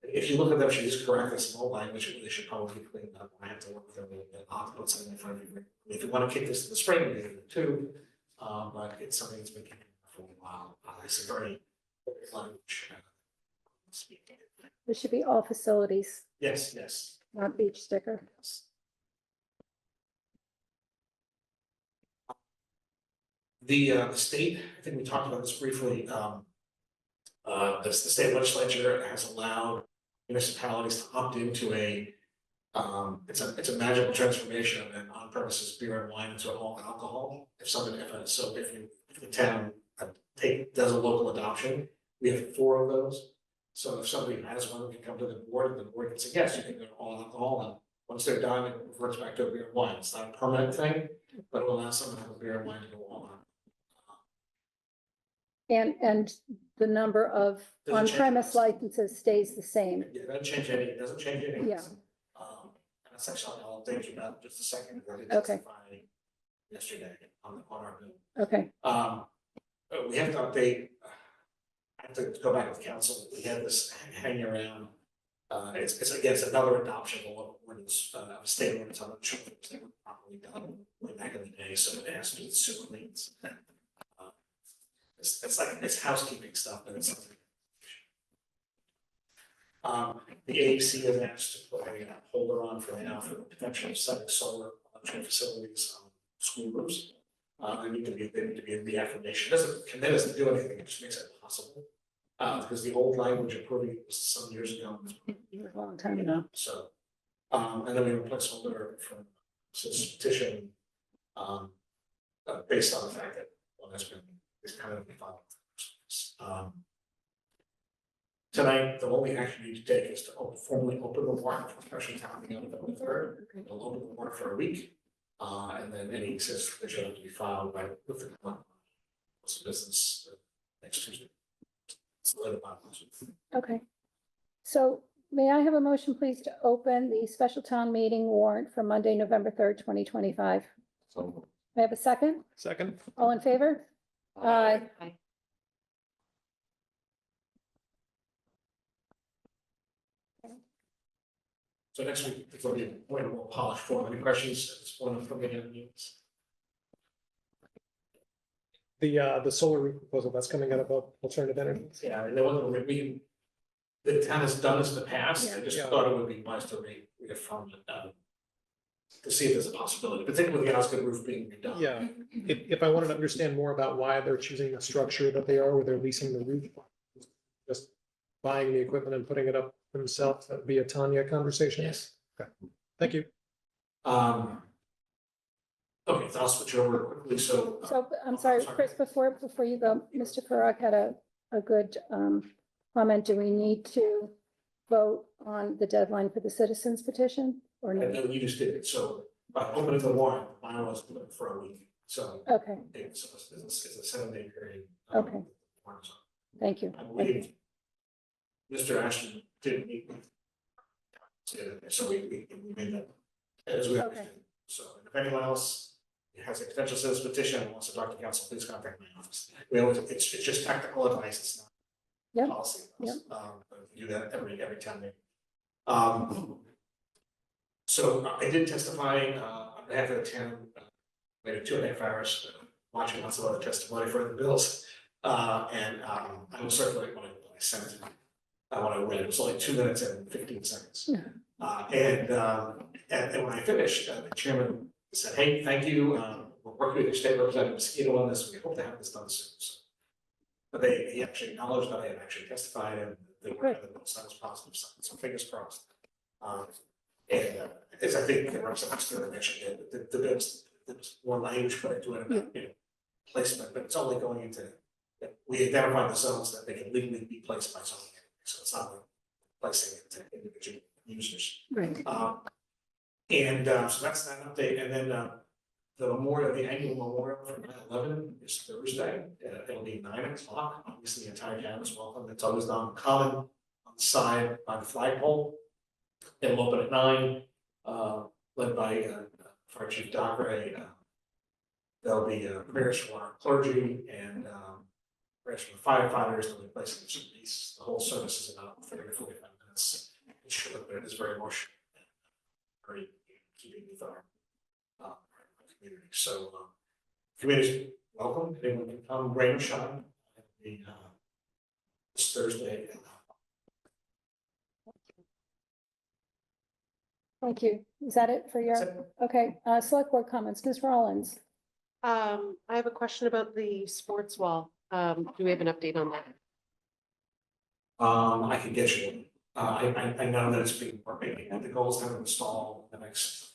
if you look at them, she is correct, there's some old language, they should probably be cleaned up. I have to work with them, I'll put something in front of you. If you want to kick this to the spring, we can do it too. But it's something that's been kicking around for a while. It's a very language. This should be all facilities, Yes. not beach sticker. The state, I think we talked about this briefly, the state legislature has allowed municipalities to opt into it's a magical transformation of an on-premises beer and wine into all alcohol. If the town does a local adoption, we have 4 of those. So if somebody has one, we can come to the board and the board can say, yes, you can go to all alcohol, and once they're done, it reverts back to a beer and wine. It's not a permanent thing, but it will allow someone to have a beer and wine to go all on. And the number of Doesn't change. on-premise licenses stays the same. It doesn't change anything. Yeah. And that's actually, I'll update you about in just a second. I did Okay. testify yesterday on our bill. Okay, We have to update, I have to go back with council, we have this hanging around. It's another adoption of a local ordinance, of a state ordinance on the children, that were properly done way back in the day, so it has to do with sewer liens. It's housekeeping stuff, but it's something. The AEC has asked to put a holder on for now for potential setting solar electric facilities on school roofs. They need to be in reaffirmation. It doesn't commit us to do anything, it just makes it possible. Because the old language approving it was some years ago. a long time ago. So, and then we have a placeholder from this petition, based on the fact that one has been, is kind of filed. Tonight, the only action you need to take is to formally open the warrant for special town meeting on November 3rd. We'll open the warrant for a week, and then any existing that have to be filed by with the business next Tuesday. Okay. So may I have a motion, please, to open the special town meeting warrant for Monday, November 3rd, 2025? So May I have a second? Second. All in favor? Aye. So next week, it's going to be a more polished form. Any questions at this point from any of the meetings? The solar roof proposal that's coming out of alternative energy. Yeah, and there wasn't, the town has done this in the past, I just Yeah. thought it would be wise to reaffirm it, to see if there's a possibility, particularly with the Osgood roof being redone. Yeah, if I wanted to understand more about why they're choosing the structure that they are, where they're leasing the roof, just buying the equipment and putting it up themselves, that'd be a Tanya conversation. Yes. Okay, thank you. Okay, so I'll switch over quickly, so. So I'm sorry, Chris, before you go, Mr. Farag had a good comment. Do we need to vote on the deadline for the citizens petition or And no? then you just did it, so by opening the warrant, mine was put for a week, so. Okay, It's a 7-day period. Okay. Thank you. I believe Mr. Ashton didn't meet. So we made that as we. Okay. So if anyone else has a potential citizen petition and wants to talk to council, please contact my office. We always, it's just technical advice, it's not. Yep. Policy. Yep. We do that every time. So I did testify on behalf of the town, maybe 2.5 hours, watching lots of other testimony for the bills. And I will circulate when I sent it. When I read it, was only 2 minutes and 15 seconds. And when I finished, the chairman said, "Hey, thank you. We're working with your state representative Mosquito on this. We hope to have this done soon." So, but he actually acknowledged that I had actually testified and they were having the signs positive sign. So fingers crossed. And as I think Representative mentioned, the bills, there's more language put into it about placement, but it's only going into. We identify the zones that they can legally be placed by zoning. So it's not like placing it to individual users. Right. So that's that update. And then the memorial, the annual memorial for 9/11 is Thursday. It'll be 9 o'clock. Obviously, the entire town is welcome. It's always on common on the side by the flagpole. It'll open at 9, led by Fire Chief Dockeray. There'll be prayers for our clergy and prayers for the firefighters. They'll be placing some piece. The whole service is about 30 to 45 minutes. It's short, but it is very emotional. Very keeping with our community. So community's welcome. Anyone can come, rain or shine. This Thursday. Thank you. Is that it for your, okay, select board comments, Ms. Rollins? I have a question about the sports wall. Do we have an update on that? I can get you one. I know that it's being working. The goal is to have it installed in the next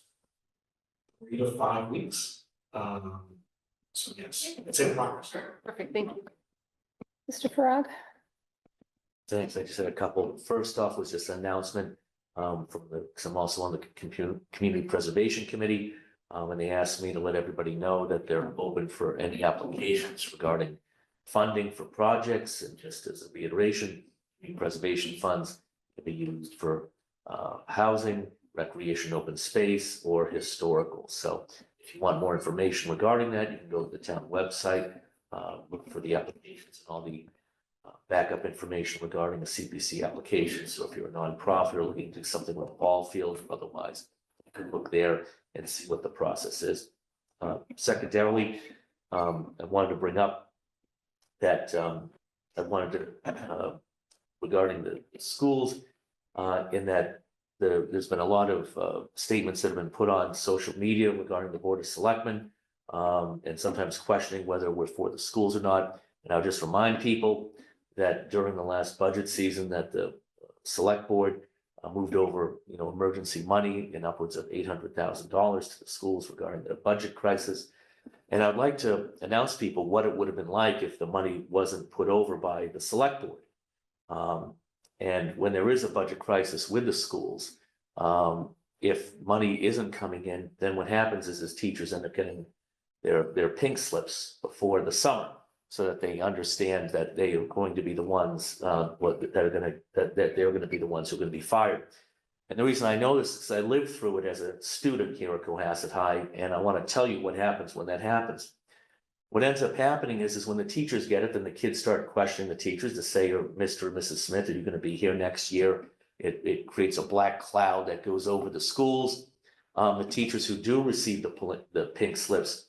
3 to 5 weeks. So yes, it's in progress. Perfect, thank you. Mr. Farag? Thanks. I just had a couple. First off was this announcement because I'm also on the Community Preservation Committee. And they asked me to let everybody know that they're open for any applications regarding funding for projects. And just as a reiteration, preservation funds can be used for housing, recreation, open space, or historical. So if you want more information regarding that, you can go to the town website, look for the applications and all the backup information regarding a CPC application. So if you're a nonprofit or looking to do something with a ball field or otherwise, you can look there and see what the process is. Secondarily, I wanted to bring up that I wanted to regarding the schools, in that there's been a lot of statements that have been put on social media regarding the Board of Selectmen, and sometimes questioning whether we're for the schools or not. And I'll just remind people that during the last budget season that the select board moved over, emergency money in upwards of $800,000 to the schools regarding the budget crisis. And I'd like to announce people what it would have been like if the money wasn't put over by the select board. And when there is a budget crisis with the schools, if money isn't coming in, then what happens is teachers end up getting their pink slips before the summer, so that they understand that they are going to be the ones that they're going to be the ones who are going to be fired. And the reason I know this is because I lived through it as a student here at Cohasset High, and I want to tell you what happens when that happens. What ends up happening is when the teachers get it, then the kids start questioning the teachers to say, or Mr. or Mrs. Smith, are you going to be here next year? It creates a black cloud that goes over the schools. The teachers who do receive the pink slips,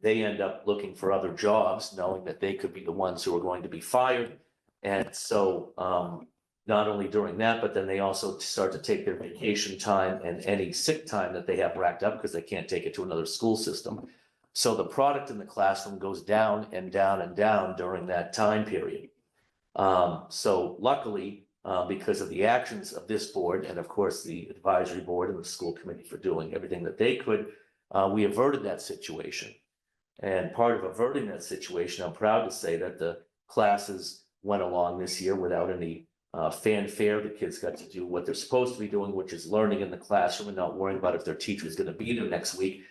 they end up looking for other jobs, knowing that they could be the ones who are going to be fired. And so not only during that, but then they also start to take their vacation time and any sick time that they have racked up because they can't take it to another school system. So the product in the classroom goes down and down and down during that time period. So luckily, because of the actions of this board and of course the advisory board and the school committee for doing everything that they could, we averted that situation. And part of averting that situation, I'm proud to say that the classes went along this year without any fanfare. The kids got to do what they're supposed to be doing, which is learning in the classroom and not worrying about if their teacher is going to be there next week.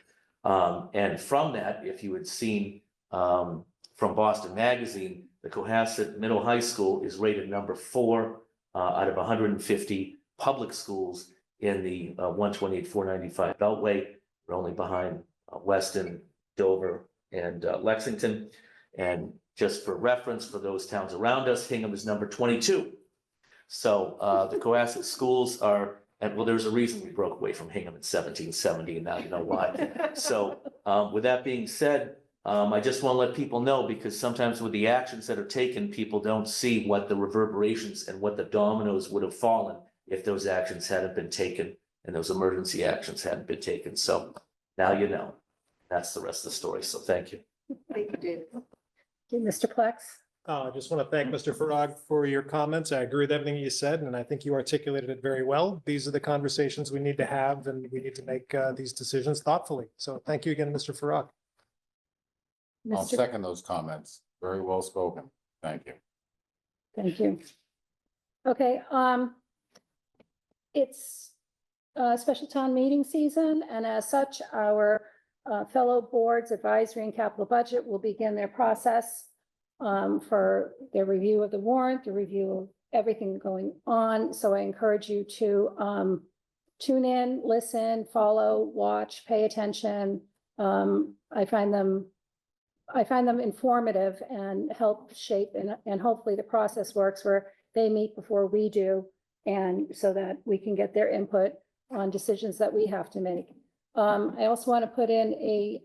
And from that, if you had seen from Boston Magazine, the Cohasset Middle High School is rated number 4 out of 150 public schools in the 128-495 Beltway. We're only behind Weston, Dover, and Lexington. And just for reference, for those towns around us, Hingham is number 22. So the Cohasset schools are, and well, there's a reason we broke away from Hingham in 1770, and now you know why. So with that being said, I just want to let people know, because sometimes with the actions that are taken, people don't see what the reverberations and what the dominoes would have fallen if those actions hadn't been taken and those emergency actions hadn't been taken. So now you know. That's the rest of the story. So thank you. Thank you, David. Mr. Plex? I just want to thank Mr. Farag for your comments. I agree with everything you said, and I think you articulated it very well. These are the conversations we need to have, and we need to make these decisions thoughtfully. So thank you again, Mr. Farag. I'll Mr. second those comments. Very well spoken. Thank you. Thank you. Okay, it's special town meeting season, and as such, our fellow boards, advisory and capital budget will begin their process for their review of the warrant, the review of everything going on. So I encourage you to tune in, listen, follow, watch, pay attention. I find them informative and help shape, and hopefully the process works where they meet before we do, and so that we can get their input on decisions that we have to make. I also want to put in a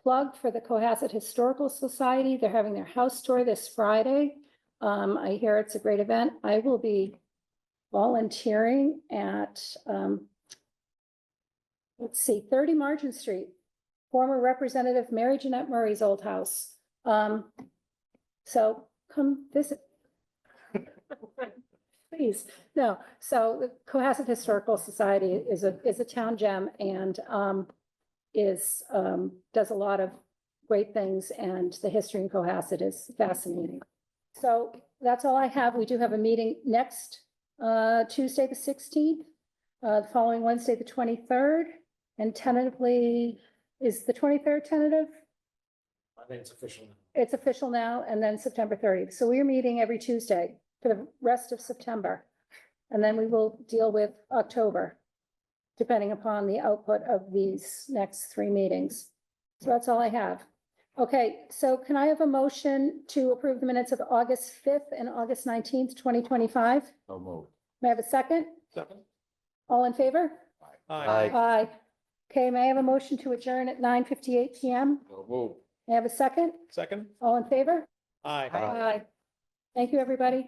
plug for the Cohasset Historical Society. They're having their house tour this Friday. I hear it's a great event. I will be volunteering at, let's see, 30 Margin Street, former Representative Mary Jeanette Murray's old house. So come visit. Please. No, so the Cohasset Historical Society is a town gem, and does a lot of great things, and the history in Cohasset is fascinating. So that's all I have. We do have a meeting next Tuesday, the 16th, the following Wednesday, the 23rd, and tentatively, is the 23rd tentative? I think it's official. It's official now, and then September 30th. So we are meeting every Tuesday for the rest of September. And then we will deal with October, depending upon the output of these next 3 meetings. So that's all I have. Okay, so can I have a motion to approve the minutes of August 5th and August 19th, 2025? So moved. May I have a second? Second. All in favor? Aye. Aye. Okay, may I have a motion to adjourn at 9:58 PM? So moved. May I have a second? Second. All in favor? Aye. Aye. Thank you, everybody.